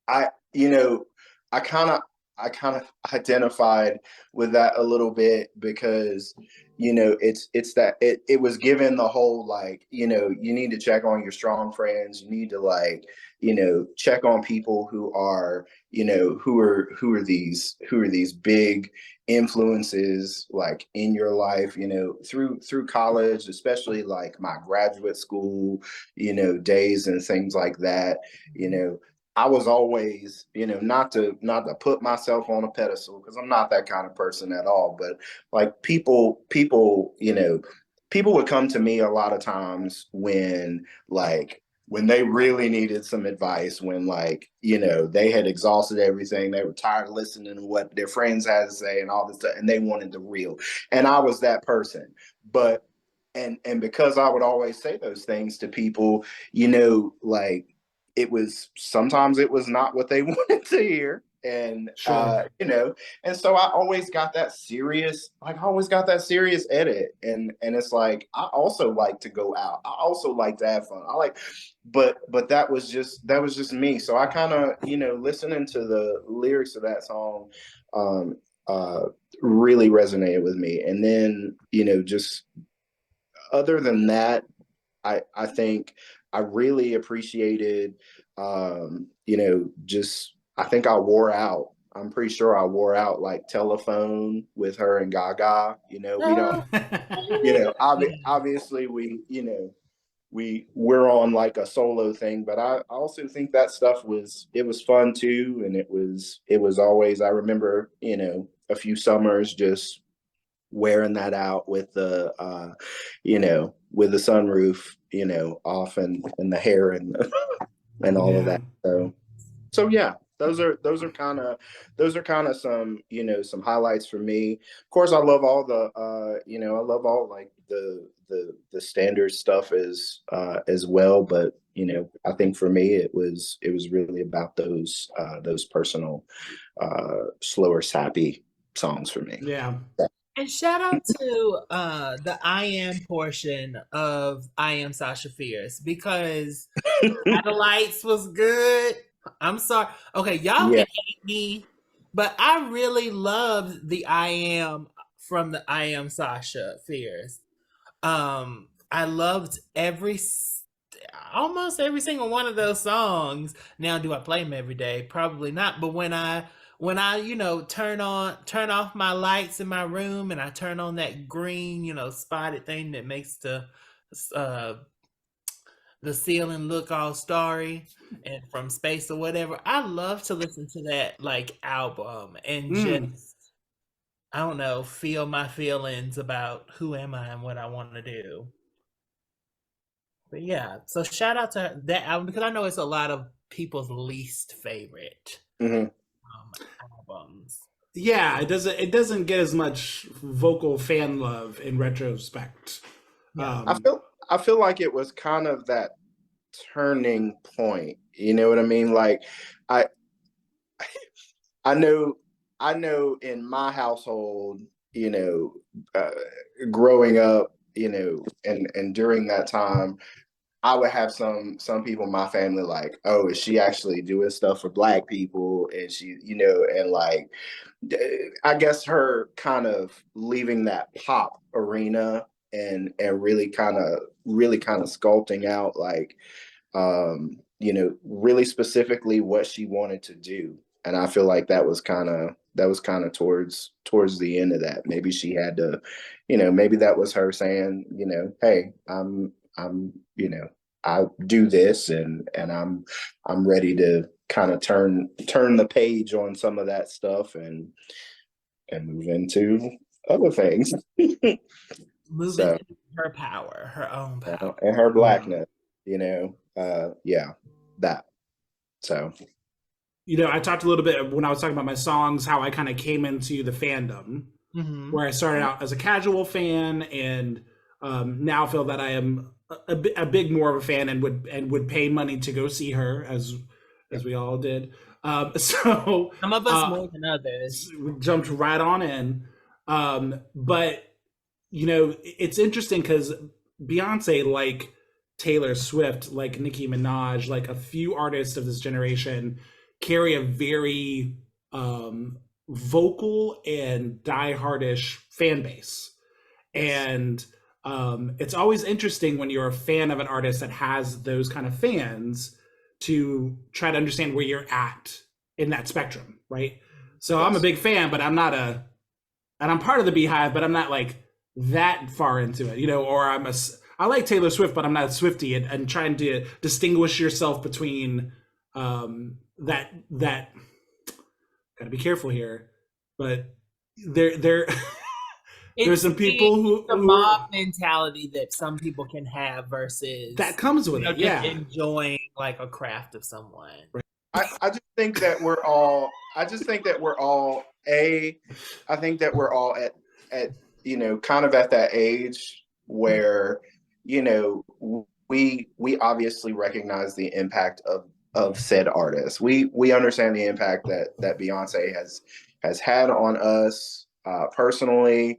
I, you know, I kind of I kind of identified with that a little bit because it's that it was given the whole like, you need to check on your strong friends, you need to like, check on people who are, who are these big influences like in your life, through college, especially like my graduate school, days and things like that. you know I was always, not to put myself on a pedestal because I'm not that kind of person at all. But like people would come to me a lot of times when they really needed some advice, when like, they had exhausted everything, they were tired of listening to what their friends had to say and all this stuff, and they wanted the real. And I was that person. But and because I would always say those things to people, like sometimes it was not what they wanted to hear. And sure. and so I always got that serious, like I always got that serious edit. And it's like I also like to go out. I also like to have fun. But that was just me. So I kind of, listening to the lyrics of that song um uh really resonated with me. And then, just other than that, I think I really appreciated, just I think I wore out. I'm pretty sure I wore out like Telephone with her and Gaga. We don't, obviously we're on like a solo thing, but I also think that stuff it was fun too. And it was always, I remember, a few summers just wearing that out with the sunroof, off and the hair and all of Yeah. that. So yeah, those are kind of some, some highlights for me. Of course, I love all like the standard stuff as well. But I think for me it was really about those personal, slower, sappy songs for me. Yeah. And shout out to the I am portion of I am Sasha Fierce because Satellites was good. I'm sorry. Okay, y'all Yeah. can hate me, but I really loved the I am from the I am Sasha Fierce. I loved every almost every single one of those songs. Now, do I play them every day? Probably not. But when I turn off my lights in my room and I turn on that green spotted thing that makes uh the ceiling look all starry and from space or whatever, I love to listen to that like album and just I don't know, feel my feelings about who am I and what I want to do. But yeah, so shout out to that album because I know it's a lot of people's least favorite albums. Yeah, it doesn't get as much vocal fan love in retrospect. Yeah. I feel like it was kind of that turning point. You know what I mean? Like I I know in my household, growing up, and during that time, I would have some people in my family like, oh, is she actually doing stuff for Black people? And she, and like, I guess her kind of leaving that pop arena and really kind of sculpting out like, really specifically what she wanted to do. And I feel like that was kind of towards the end of that. Maybe she had to, maybe that was her saying, hey, I do this and I'm ready to kind of turn the page on some of that stuff and move into other things. Moving So, into her power, her own power. and her Blackness, yeah, that. So, I talked a little bit when I was talking about my songs, how I kind of came into the fandom, where I started out as a casual fan, and now feel that I am a big more of a fan, and would pay money to go see her, as we all did. So some of us more than others. We jumped right on in, but it's interesting because Beyonce, like Taylor Swift, like Nicki Minaj, like a few artists of this generation, carry a very vocal and diehardish fan base. And it's always interesting when you're a fan of an artist that has those kind of fans to try to understand where you're at in that spectrum, right? So I'm a big fan, but I'm not and I'm part of the Beehive, but I'm not like that far into it, or I like Taylor Swift, but I'm not a Swiftie, and trying to distinguish yourself between that gotta be careful here, but there there's some people who the mob mentality that some people can have versus that comes with it, yeah, enjoying like a craft of someone. Right. I just think that we're all I think that we're all at kind of at that age where we obviously recognize the impact of said artists. We understand the impact that Beyonce has had on us personally,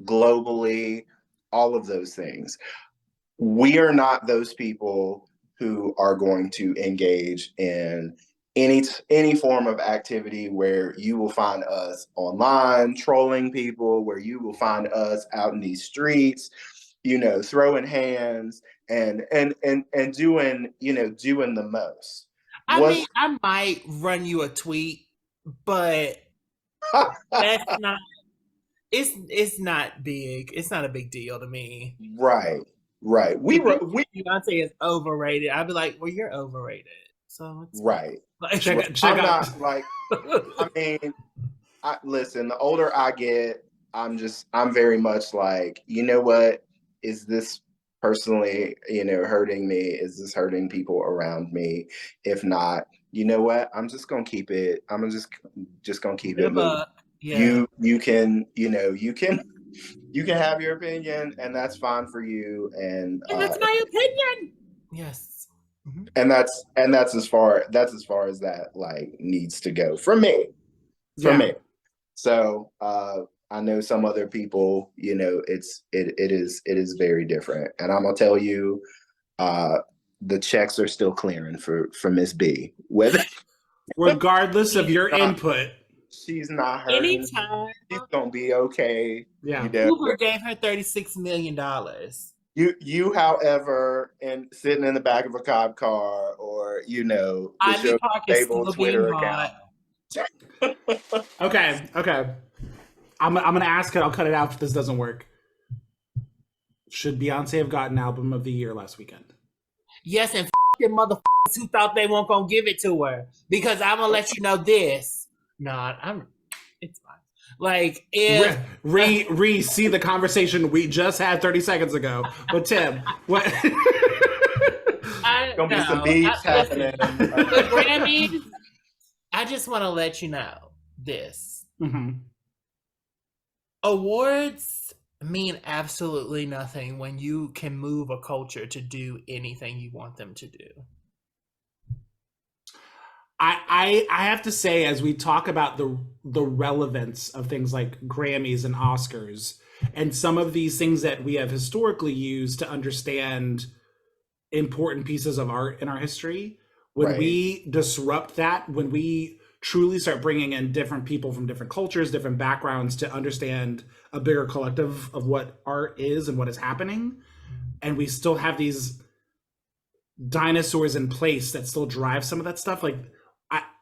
globally, all of those things. We are not those people who are going to engage in any form of activity where you will find us online trolling people, where you will find us out in these streets, throwing hands and doing the most. I might run you a tweet, but that's not. It's not big. It's not a big deal to me. Right. Beyonce is overrated. I'd be like, well, you're overrated. So it's right. Like, check I'm out. not like. I mean, listen. The older I get, I'm very much like, what is this personally, hurting me? Is this hurting people around me? If not, you know what? I'm just gonna keep it. I'm just gonna keep it moving. Yeah. You can have your opinion, and that's fine for you. And that's my opinion. Yes. Mm-hmm. And that's as far as that like needs to go for me. Me. So I know some other people, it is very different. And I'm gonna tell you, the checks are still clearing for Miss B. Regardless of your input. She's not hurting. Anytime. She's gonna be okay. Yeah. Uber gave her $36 million. You, however, and sitting in the back of a cop car, or with Ivy your Park is stable still being Twitter hot. account. Okay, okay. I'm gonna ask it. I'll cut it out if this doesn't work. Should Beyonce have gotten Album of the Year last weekend? Yes, and the motherfuckers who thought they weren't gonna give it to her, because I'm gonna let you know this. Nah, it's fine. Like if See the conversation we just had 30 seconds ago. But Tim, what? Gonna be some beats happening. The Grammys. I just want to let you know this. Mm-hmm. Awards mean absolutely nothing when you can move a culture to do anything you want them to do. I have to say, as we talk about the relevance of things like Grammys and Oscars, and some of these things that we have historically used to understand important pieces of art in our history, when we disrupt that, when we truly start bringing in different people from different cultures, different backgrounds to understand a bigger collective of what art is and what is happening, and we still have these dinosaurs in place that still drive some of that stuff, like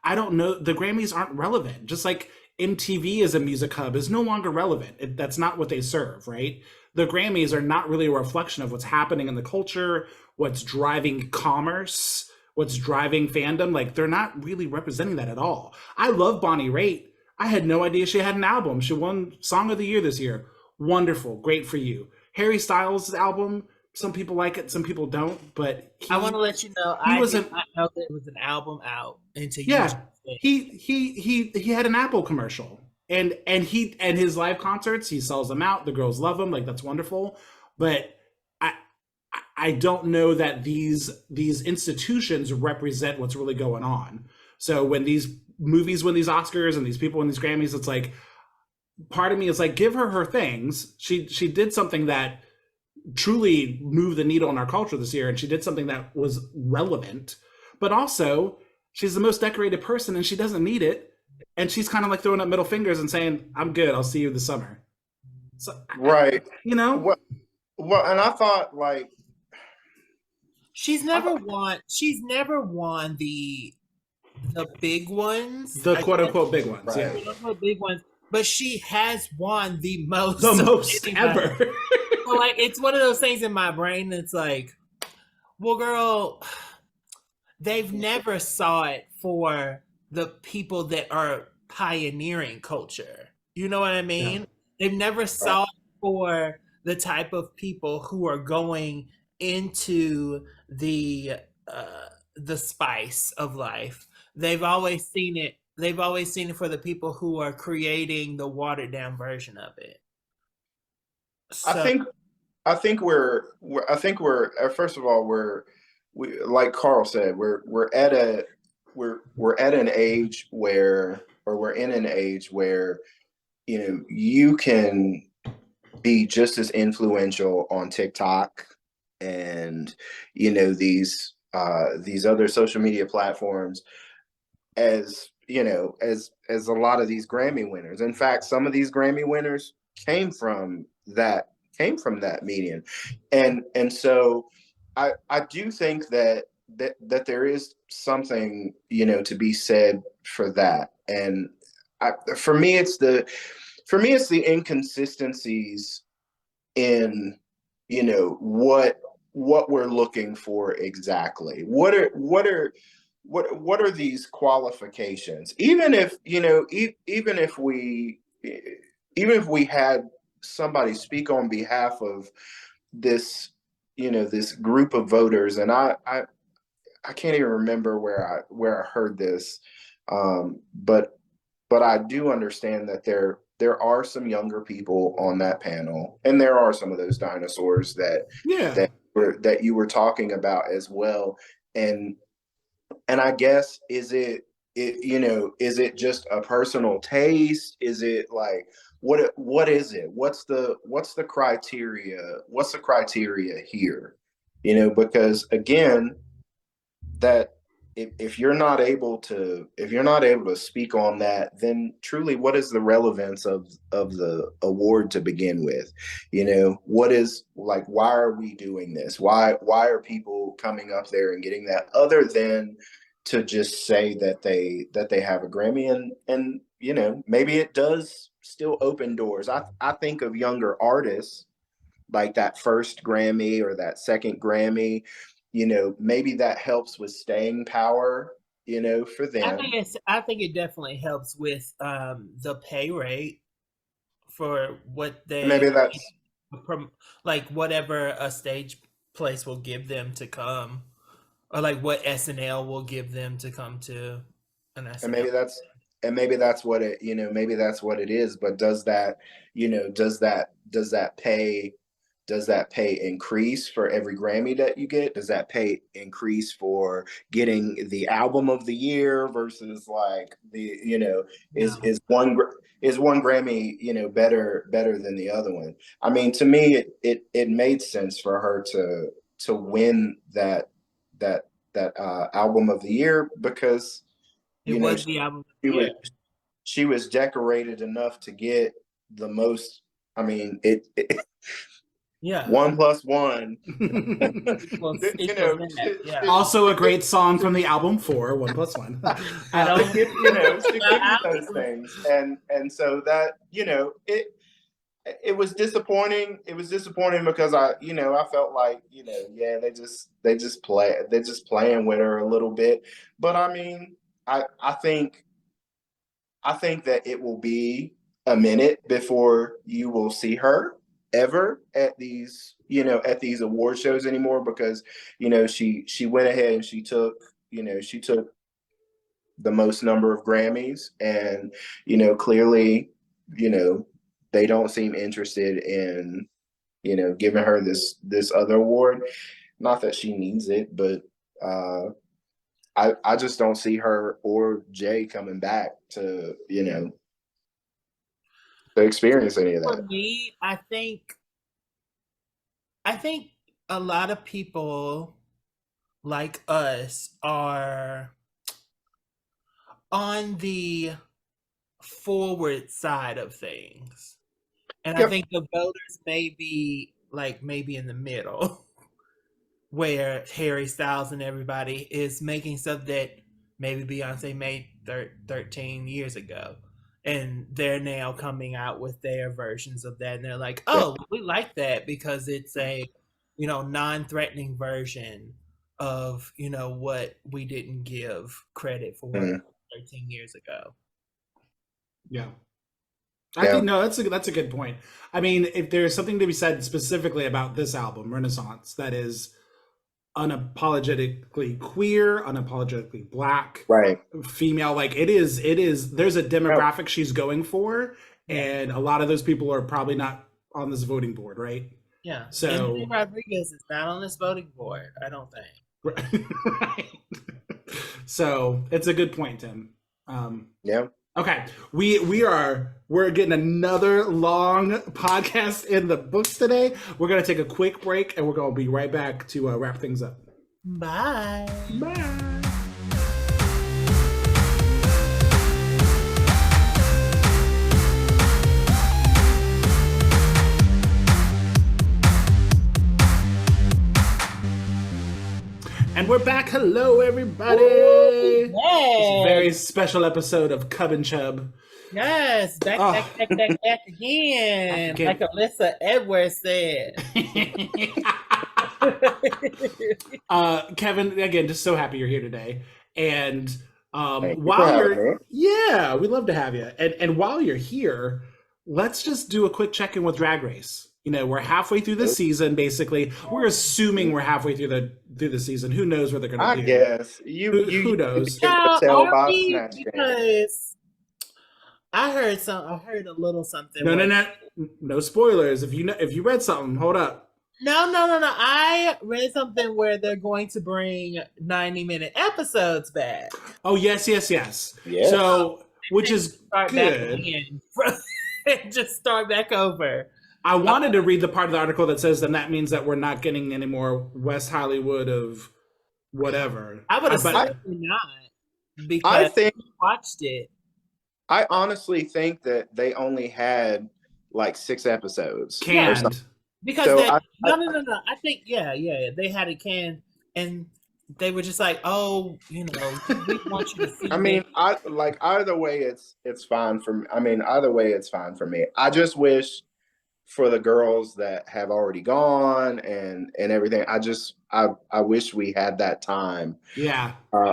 I don't know, the Grammys aren't relevant. Just like MTV as a music hub is no longer relevant. That's not what they serve, right? The Grammys are not really a reflection of what's happening in the culture, what's driving commerce, what's driving fandom. Like, they're not really representing that at all. I love Bonnie Raitt. I had no idea she had an album. She won Song of the Year this year. Wonderful. Great for you. Harry Styles' album, some people like it, some people don't, but I want to let you know, I did not know there was an album out until he had an Apple commercial, and his live concerts, he sells them out. The girls love him, like, that's wonderful. But I don't know that these institutions represent what's really going on. So when these movies win these Oscars and these people win these Grammys, it's like, part of me is like, give her things. She did something that truly moved the needle in our culture this year, and she did something that was relevant, but also she's the most decorated person and she doesn't need it, and she's kind of like throwing up middle fingers and saying, I'm good, I'll see you this summer. So right. Well, and I thought, like, she's never won the big ones, the quote unquote big ones, right. Yeah, quote unquote big ones, but she has won the most ever. So, like, it's one of those things in my brain that's like, well, girl, they've never saw it for the people that are pioneering culture. You know what I mean? Yeah. They've never saw it for the type of people who are going into the spice of life. They've always seen it for the people who are creating the watered down version of it. So, I think we're first of all, we like Carl said, we're at an age where, or we're in an age where, you can be just as influential on TikTok and these other social media platforms as as a lot of these Grammy winners. In fact, some of these Grammy winners came from that medium, and so I do think that there is something to be said for that. And for me it's the inconsistencies in what we're looking for exactly. What are these qualifications? Even if even if we had somebody speak on behalf of this this group of voters, and I can't even remember where I heard this, but I do understand that there are some younger people on that panel, and there are some of those dinosaurs that you were talking about as well. And I guess, is it just a personal taste? Is it like, what is it? What's the criteria? What's the criteria here? Because again, that if you're not able to speak on that, then truly, what is the relevance of the award to begin with? What is, like, why are we doing this? Why are people coming up there and getting that, other than to just say that they have a Grammy? And maybe it does still open doors. I think of younger artists, like that first Grammy or that second Grammy, maybe that helps with staying power, for them. I think it definitely helps with the pay rate for what Maybe that's like whatever a stage place will give them to come, or like what SNL will give them to come to an and SNL. maybe that's what it, maybe that's what it is. But does that, does that pay increase for every Grammy that you get? Does that pay increase for getting the album of the year versus, like, the, is one Grammy, better than the other one? I mean, to me, it made sense for her to win that album of the year, because It was the album of the she year. she was decorated enough to get the most. I mean, Yeah. 1 + 1. Yeah. Also a great song from the album 4, 1 + 1. I don't She gives you those things, and so that, it was disappointing. It was disappointing because I felt like, yeah, they're just playing with her a little bit. But I mean, I think that it will be a minute before you will see her ever at these, at these award shows anymore, because, she went ahead and she took the most number of Grammys, and, clearly, they don't seem interested in, giving her this other award. Not that she needs it, but I just don't see her or Jay coming back to, to experience any of For that. me, I think a lot of people like us are on the forward side of things. And I think the voters may be like maybe in the middle, where Harry Styles and everybody is making stuff that maybe Beyonce made 13 years ago. And they're now coming out with their versions of that. And they're like, oh, we like that because it's a, non-threatening version of, what we didn't give credit for 13 years ago. Yeah. I think, no, that's a good point. I mean, if there's something to be said specifically about this album, Renaissance, that is unapologetically queer, unapologetically Black, right, female, like it is, there's a demographic she's going for, and a lot of those people are probably not on this voting board, right? Yeah. So and Rodriguez is not on this voting board, I don't think. Right. So it's a good point, Tim. Yeah. Okay, we're getting another long podcast in the books today. We're gonna take a quick break, and we're gonna be right back to wrap things up. Bye. Bye. And we're back. Hello, everybody. Ooh, yes. It's a very special episode of Cub and Chub. Yes, back again. Like Alyssa Edwards said. Kevin, again, just so happy you're here today. And we'd love to have you. And while you're here, let's just do a quick check-in with Drag Race. We're halfway through the season, basically. We're assuming we're halfway through the season. Who knows what they're going to do? I guess. Who knows? Because I heard a little something. No spoilers. If you read something, hold up. No. I read something where they're going to bring 90-minute episodes back. Oh, yes. So, which is good. Just start back over. I wanted to read the part of the article that says then that means that we're not getting any more West Hollywood of whatever. I would But assume not I because think I watched it. I honestly think that they only had like 6 episodes or Yeah, something. canned. because So that no. I think yeah. They had it canned, and they were just like, oh, we want you to I see this. mean, I like either way. It's fine for me. I mean, either way, it's fine for me. I just wish for the girls that have already gone and everything. I wish we had that time Yeah.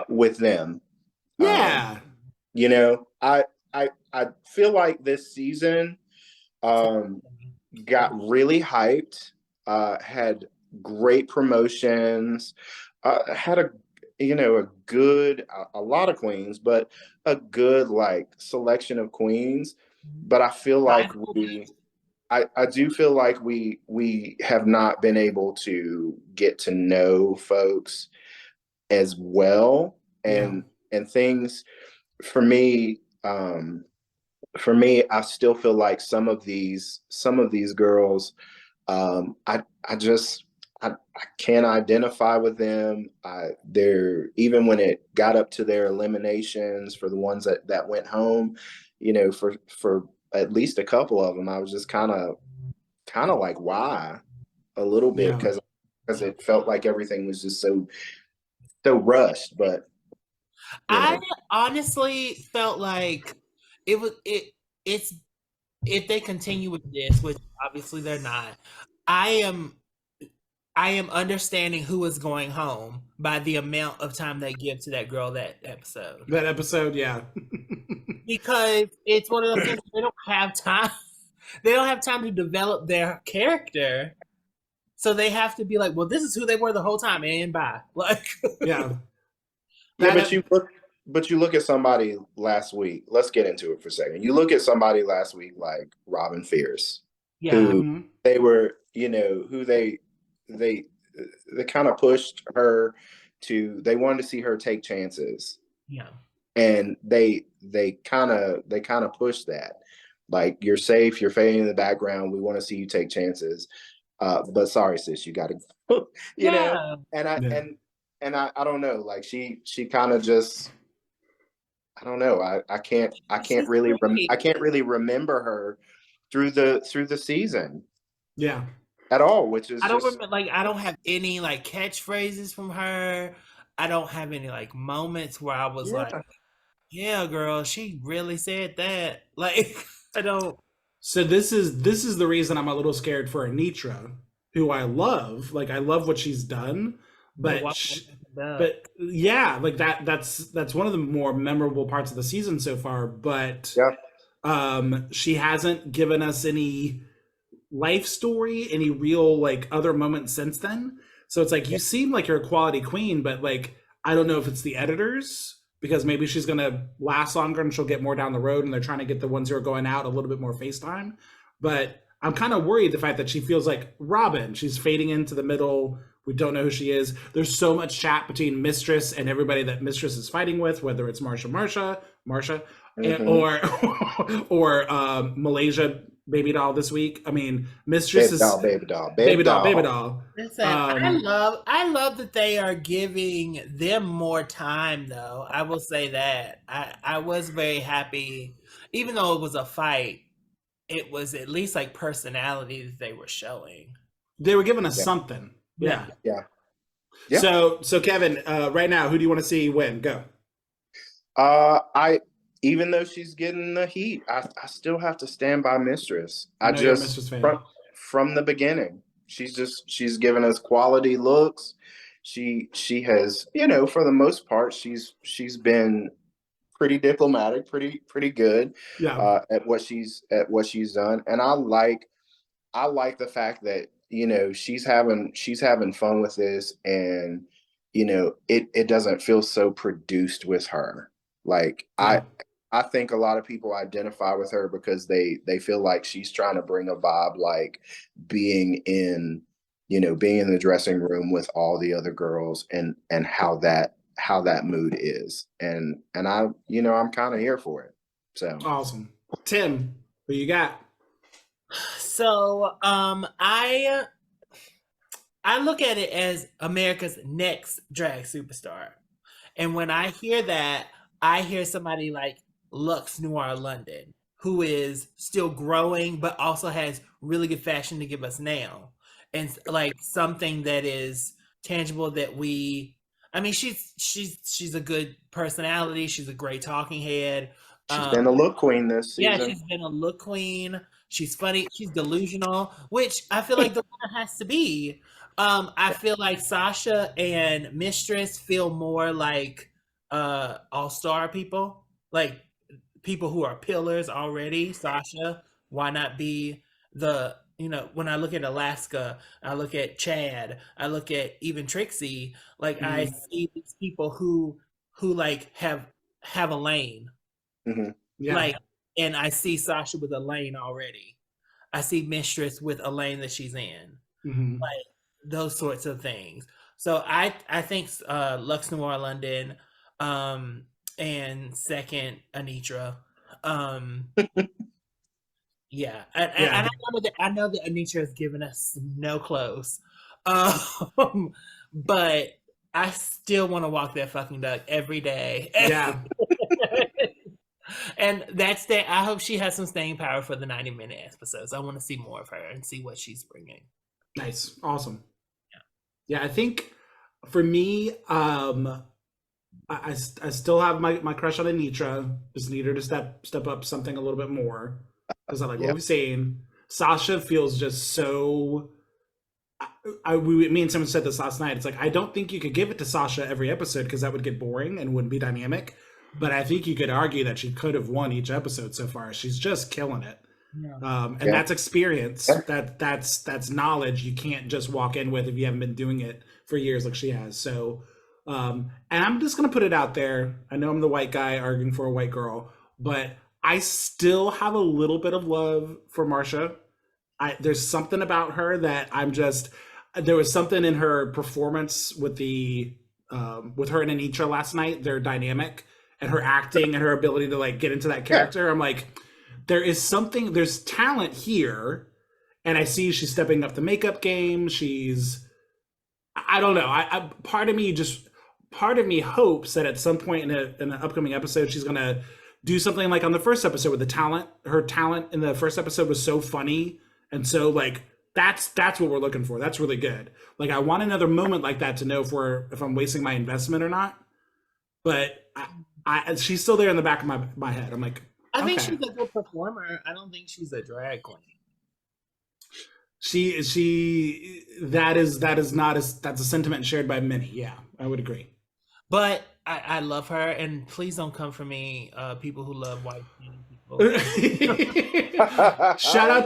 with them. Um, Yeah. you know, I feel like this season um, got really hyped. Had great promotions. Had a good a lot of queens, but a good like selection of queens. But I feel like I do feel like we have not been able to get to know folks as well, Yeah. and things for me. I still feel like some of these girls, I just I can't identify with them. They're even when it got up to their eliminations for the ones that went home, for at least a couple of them, I was just kind of like, why, a little bit, Yeah. because it felt like everything was just so rushed. But you I know, honestly felt like it's if they continue with this, which obviously they're not. I am I am understanding who is going home by the amount of time they give to that girl that episode. That episode, yeah. Because it's one of those things they don't have time. They don't have time to develop their character. So they have to be like, well, this is who they were the whole time and bye. Like Yeah. yeah, That but you look at somebody last week. Let's get into it for a second. You look at somebody last week like Robin Fierce, yeah. who mhm. they were, who they they kind of pushed her to. They wanted to see her take chances, Yeah. and they kind of pushed that. Like, you're safe, you're fading in the background. We want to see you take chances. But sorry, sis, you got to go. Yeah. And I Yeah. and I don't know. Like, she kind of just, I don't know. I can't I can't She's really pretty. I can't really remember her through the season Yeah. at all, which I is don't just, remember like I don't have any like catchphrases from her. I don't have any like moments where I was like, yeah. yeah, girl, she really said that. Like I don't So this is the reason I'm a little scared for Anitra, who I love. Like, I love what she's done, the but walk but yeah, like that's one of the more memorable parts of the season so far. But Yeah. she hasn't given us any life story, any real like other moments since then. So it's like, you seem like you're a quality queen, but like, I don't know if it's the editors, because maybe she's gonna last longer and she'll get more down the road, and they're trying to get the ones who are going out a little bit more FaceTime. But I'm kind of worried the fact that she feels like Robin. She's fading into the middle. We don't know who she is. There's so much chat between Mistress and everybody that Mistress is fighting with, whether it's Marsha, Hmm. or Malaysia Baby Doll this week. I mean, Mistress Baby is doll, baby doll, Baby baby Doll, Baby doll. Doll. Listen, Um, I love that they are giving them more time though. I will say that. I was very happy, even though it was a fight, it was at least like personality that they were showing. they were giving us Yeah, something. Yeah. Yeah. yeah, yeah. So Kevin, right now, who do you want to see win? Go. I Even though she's getting the heat, I still have to stand by Mistress. I I know you're a just Mistress fan. from the beginning, she's given us quality looks. She has, for the most part, she's been pretty diplomatic, pretty good Yeah. at what she's done, and I like the fact that, she's having fun with this, and it doesn't feel so produced with her. Like, I Yeah. I think a lot of people identify with her because they feel like she's trying to bring a vibe, like being in being in the dressing room with all the other girls, and how that mood is, and I'm kind of here for it. So Awesome. Tim, who you got? So, I look at it as America's next drag superstar. And when I hear that, I hear somebody like Lux Noir London, who is still growing, but also has really good fashion to give us now. And like something that is tangible that I mean, she's a good personality. She's a great talking head. She's been a look queen this season. Yeah, she's been a look queen. She's funny. She's delusional, which I feel like the winner has to be. I feel like Sasha and Mistress feel more like all-star people, like people who are pillars already. Sasha, why not be when I look at Alaska, I look at Chad, I look at even Trixie, like I see these people who like have a lane. Yeah. Like, and I see Sasha with a lane already. I see Mistress with a lane that she's in. Like those sorts of things. So I think Lux Noir London, and second Anitra. Yeah, and I know that Anitra has given us no clothes, but I still want to walk that fucking duck every day. Yeah. And that's that. I hope she has some staying power for the 90-minute episodes. I want to see more of her and see what she's bringing. Nice. Awesome. Yeah, I think for me, I still have my crush on Anitra. Just need her to step up something a little bit more because I like what we've seen. Sasha feels just so. Me and someone said this last night. It's like I don't think you could give it to Sasha every episode because that would get boring and wouldn't be dynamic. But I think you could argue that she could have won each episode so far. She's just killing it. And that's experience. That's knowledge you can't just walk in with if you haven't been doing it for years like she has. So, and I'm just gonna put it out there. I know I'm the white guy arguing for a white girl, but I still have a little bit of love for Marcia. There's something about her that there was something in her performance with with her and Anitra last night, their dynamic and her acting and her ability to like get into that character. I'm like, there's talent here. And I see she's stepping up the makeup game. I don't know. Part of me hopes that at some point in an upcoming episode, she's going to do something like on the first episode with her talent in the first episode was so funny. And so like, that's what we're looking for. That's really good. Like I want another moment like that to know if I'm wasting my investment or not. But she's still there in the back of my head. I'm like, I think she's a good performer. I don't think she's a drag queen. That's a sentiment shared by many. Yeah, I would agree. But I love her, and please don't come for me, people who love white people. Shout out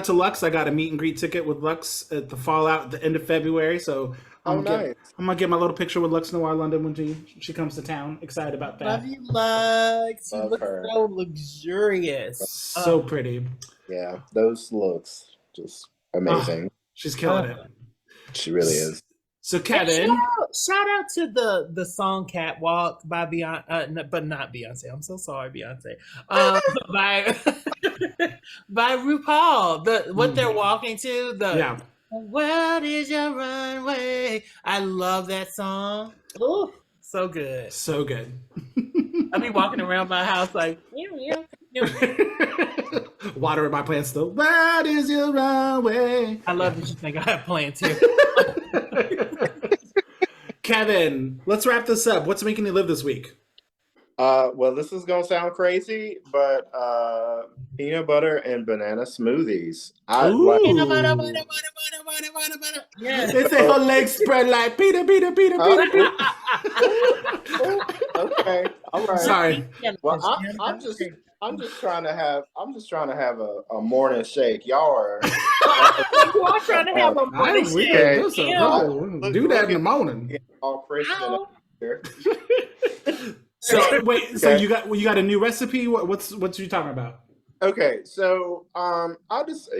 to Lux. I got a meet and greet ticket with Lux at the Fallout at the end of February. So I'm gonna get my little picture with Lux Noir London when she comes to town. Excited about that. Love you, Lux. You look so luxurious. So pretty. Yeah, those looks just amazing. She's killing it. She really is. So Kevin, shout out to the song "Catwalk" by Beyonce, but not Beyonce. I'm so sorry, Beyonce. By RuPaul. What they're walking to. What is your runway? I love that song. Oh, so good. So good. I be walking around my house like, watering my plants still. What is your runway? I love that you think I have plants here. Kevin, let's wrap this up. What's making you live this week? Well, this is gonna sound crazy, but peanut butter and banana smoothies. Peanut butter. Yeah. They say her legs spread like Peter. Okay, all right. Sorry. Well, I'm just trying to have a morning shake. Y'all are. You are trying to have a morning shake. Do that in the morning. All Christian here. So wait, so you got a new recipe? What's you talking about? Okay, so I'll just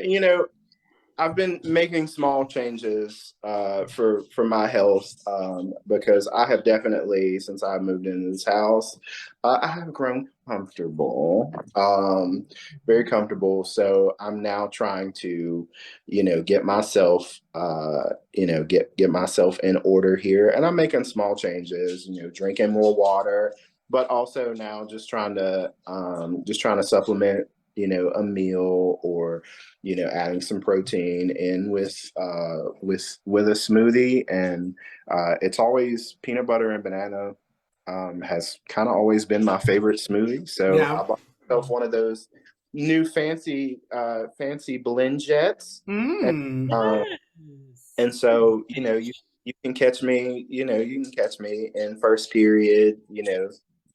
I've been making small changes for my health because I have definitely, since I moved into this house, I have grown comfortable, very comfortable. So I'm now trying to, get myself, get myself in order here, and I'm making small changes. Drinking more water, but also now just trying to supplement, a meal, or adding some protein in with a smoothie. And it's always peanut butter and banana, has kind of always been my favorite smoothie. So Yeah. I bought myself one of those new fancy blend jets. Mm. And so, you can catch me, in first period,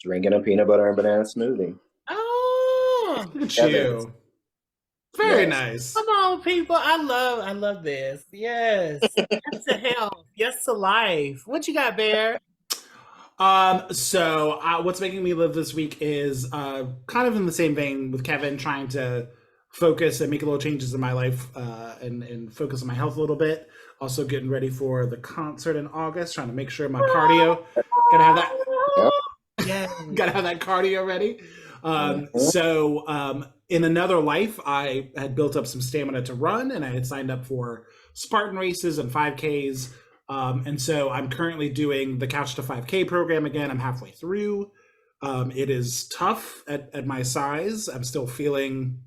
drinking a peanut butter and banana smoothie. Oh, Look at Evans. you. Very Yes. nice. come on, people! I love this. Yes, yes to health, yes to life. What you got, Bear? So what's making me live this week is kind of in the same vein with Kevin, trying to focus and make little changes in my life, and focus on my health a little bit. Also getting ready for the concert in August, trying to make sure my cardio, gotta have that, Yep. Yes. gotta have that cardio ready. Mhm. So in another life, I had built up some stamina to run, and I had signed up for Spartan races and 5Ks. And so I'm currently doing the Couch to 5K program again. I'm halfway through. It is tough at my size. I'm still feeling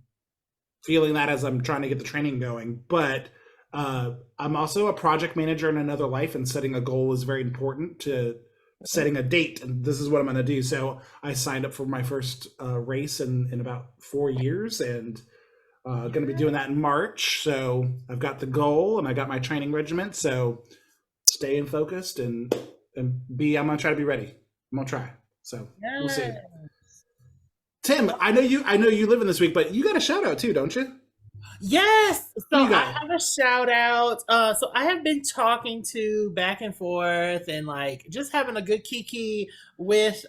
that as I'm trying to get the training going. But I'm also a project manager in another life, and setting a goal is very important to setting a date. And this is what I'm going to do. So I signed up for my first race in about 4 years, and going to be doing that in March. So I've got the goal and I got my training regiment. So staying focused and I'm gonna try to be ready. I'm gonna try. So we'll see. Yes. Tim, I know you live in this week, but you got a shout out too, don't you? Yes. Who So you I got? have a shout out. So I have been talking to back and forth and like just having a good kiki with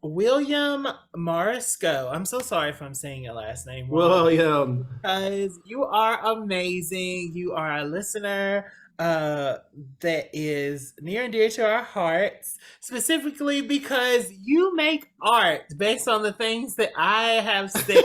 William Marisco. I'm so sorry if I'm saying your last name wrong. William. Because you are amazing. You are a listener that is near and dear to our hearts, specifically because you make art based on the things that I have said.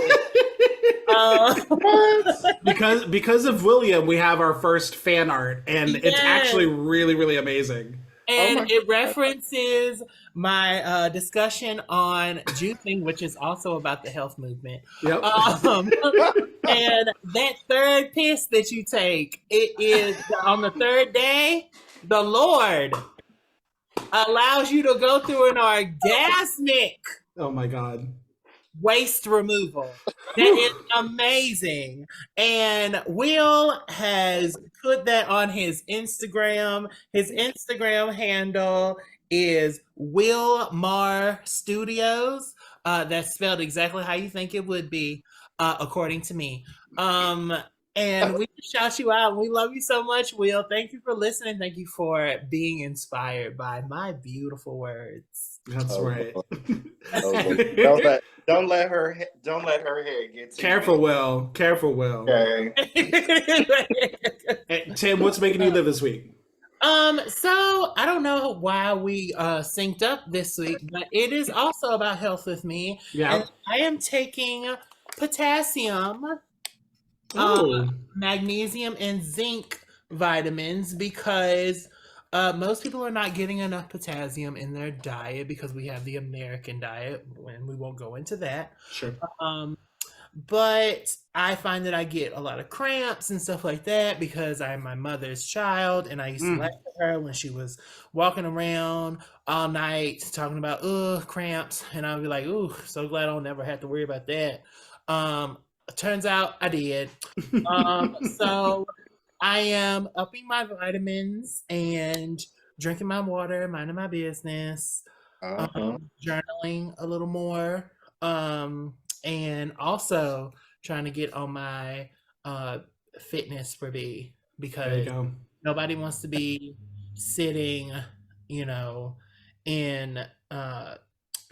Because of William, we have our first fan art, and it's actually Yes. really, really amazing. Oh my And it God. references my discussion on juicing, which is also about the health movement. Yep. And that third piss that you take, it is on the third day, the Lord allows you to go through an orgasmic Oh my God. waste removal. That is amazing. And Will has put that on his Instagram. His Instagram handle is Will Mar Studios. That's spelled exactly how you think it would be, according to me. And we shout you out. We love you so much, Will. Thank you for listening. Thank you for being inspired by my beautiful words. That's Oh, right. Lord. Oh, Lord. Don't let her head get to Careful, you. Will. Careful, Will. Okay. Hey, Tim, what's making you live this week? So I don't know why we synced up this week, but it is also about health with me. Yeah. And I am taking potassium, Oh. magnesium, and zinc vitamins because most people are not getting enough potassium in their diet because we have the American diet, and we won't go into that. Sure. But I find that I get a lot of cramps and stuff like that because I'm my mother's child, and I used to laugh at her when she was walking around all night talking about cramps, and I'd be like, ooh, so glad I'll never have to worry about that. Turns out I did. So I am upping my vitamins and drinking my water, minding my business, Uh-huh. journaling a little more, and also trying to get on my fitness for B There you because go. nobody wants to be sitting, in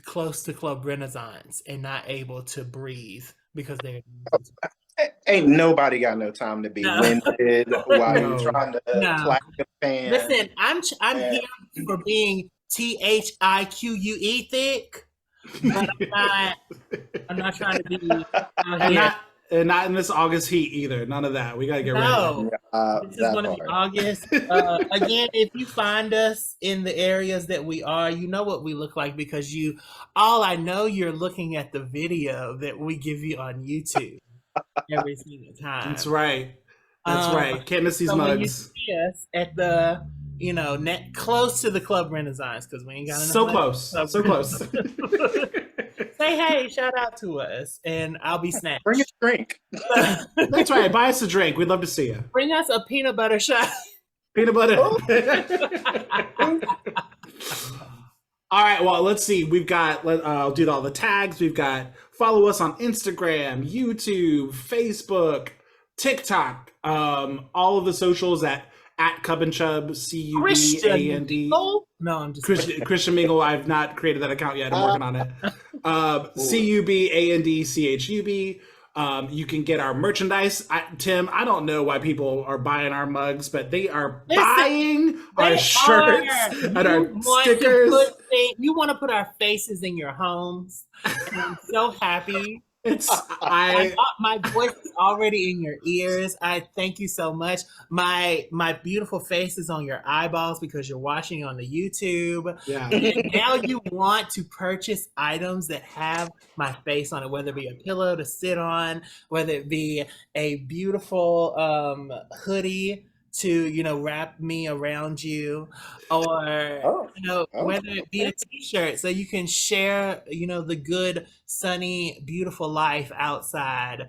close to Club Renaissance and not able to breathe because they're Ain't nobody got no time to be No. winded while No. you're trying to No. clap your fan. Listen, I'm Yeah. here for being THIQUE thick, but I'm not trying to be out here. And not in this August heat either. None of that. We gotta get ready. No, this is that going to be part. August. Again, if you find us in the areas that we are, you know what we look like because I know you're looking at the video that we give you on YouTube every single time. That's right. That's right. Can't miss these So when you mugs. see us at the, close to the Club Renaissance, because we ain't got enough So money. close. So close. Say hey, shout out to us, and I'll be snatched. Bring a drink. That's right. Buy us a drink. We'd love to see you. Bring us a peanut butter shot. Peanut butter. All right. Well, let's see. We've got, I'll do all the tags. We've got follow us on Instagram, YouTube, Facebook, TikTok, all of the socials at Cub and Chub, CUBAND. No, I'm just Christian Mingle. I've not created that account yet. I'm working on it. CUBANDCHUB. You can get our merchandise. Tim, I don't know why people are buying our mugs, but they are buying our shirts and our stickers. You want to put our faces in your homes. And I'm so happy. My voice is already in your ears. I thank you so much. My beautiful face is on your eyeballs because you're watching on the YouTube. Yeah. And now you want to purchase items that have my face on it, whether it be a pillow to sit on, whether it be a beautiful hoodie to wrap me around you, or whether it be a t-shirt so you can share the good, sunny, beautiful life outside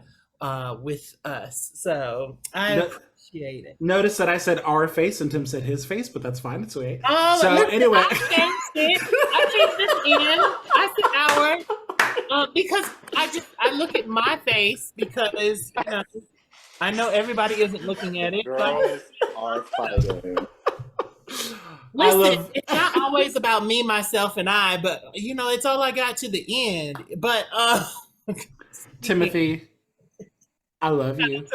with us. So I appreciate it. Notice that I said our face and Tim said his face, but that's fine. It's okay. So anyway, I changed this in. I said our because I look at my face because I know everybody isn't looking at it. Girls are fighting. Listen, it's not always about me, myself, and I, but it's all I got to the end. But Timothy, I love you.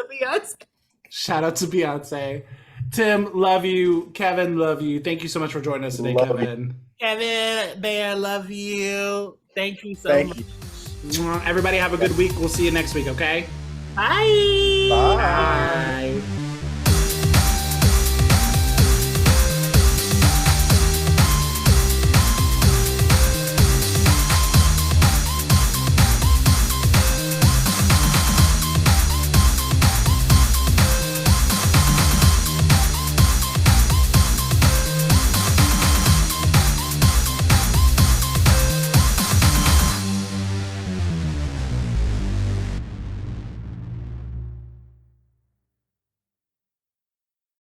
Shout out to Beyonce. Tim, love you. Kevin, love you. Thank you so much for joining us today, Kevin. Kevin, Bear, love you. Thank you so much. Everybody have a good week. We'll see you next week, okay? Bye. Bye. Bye.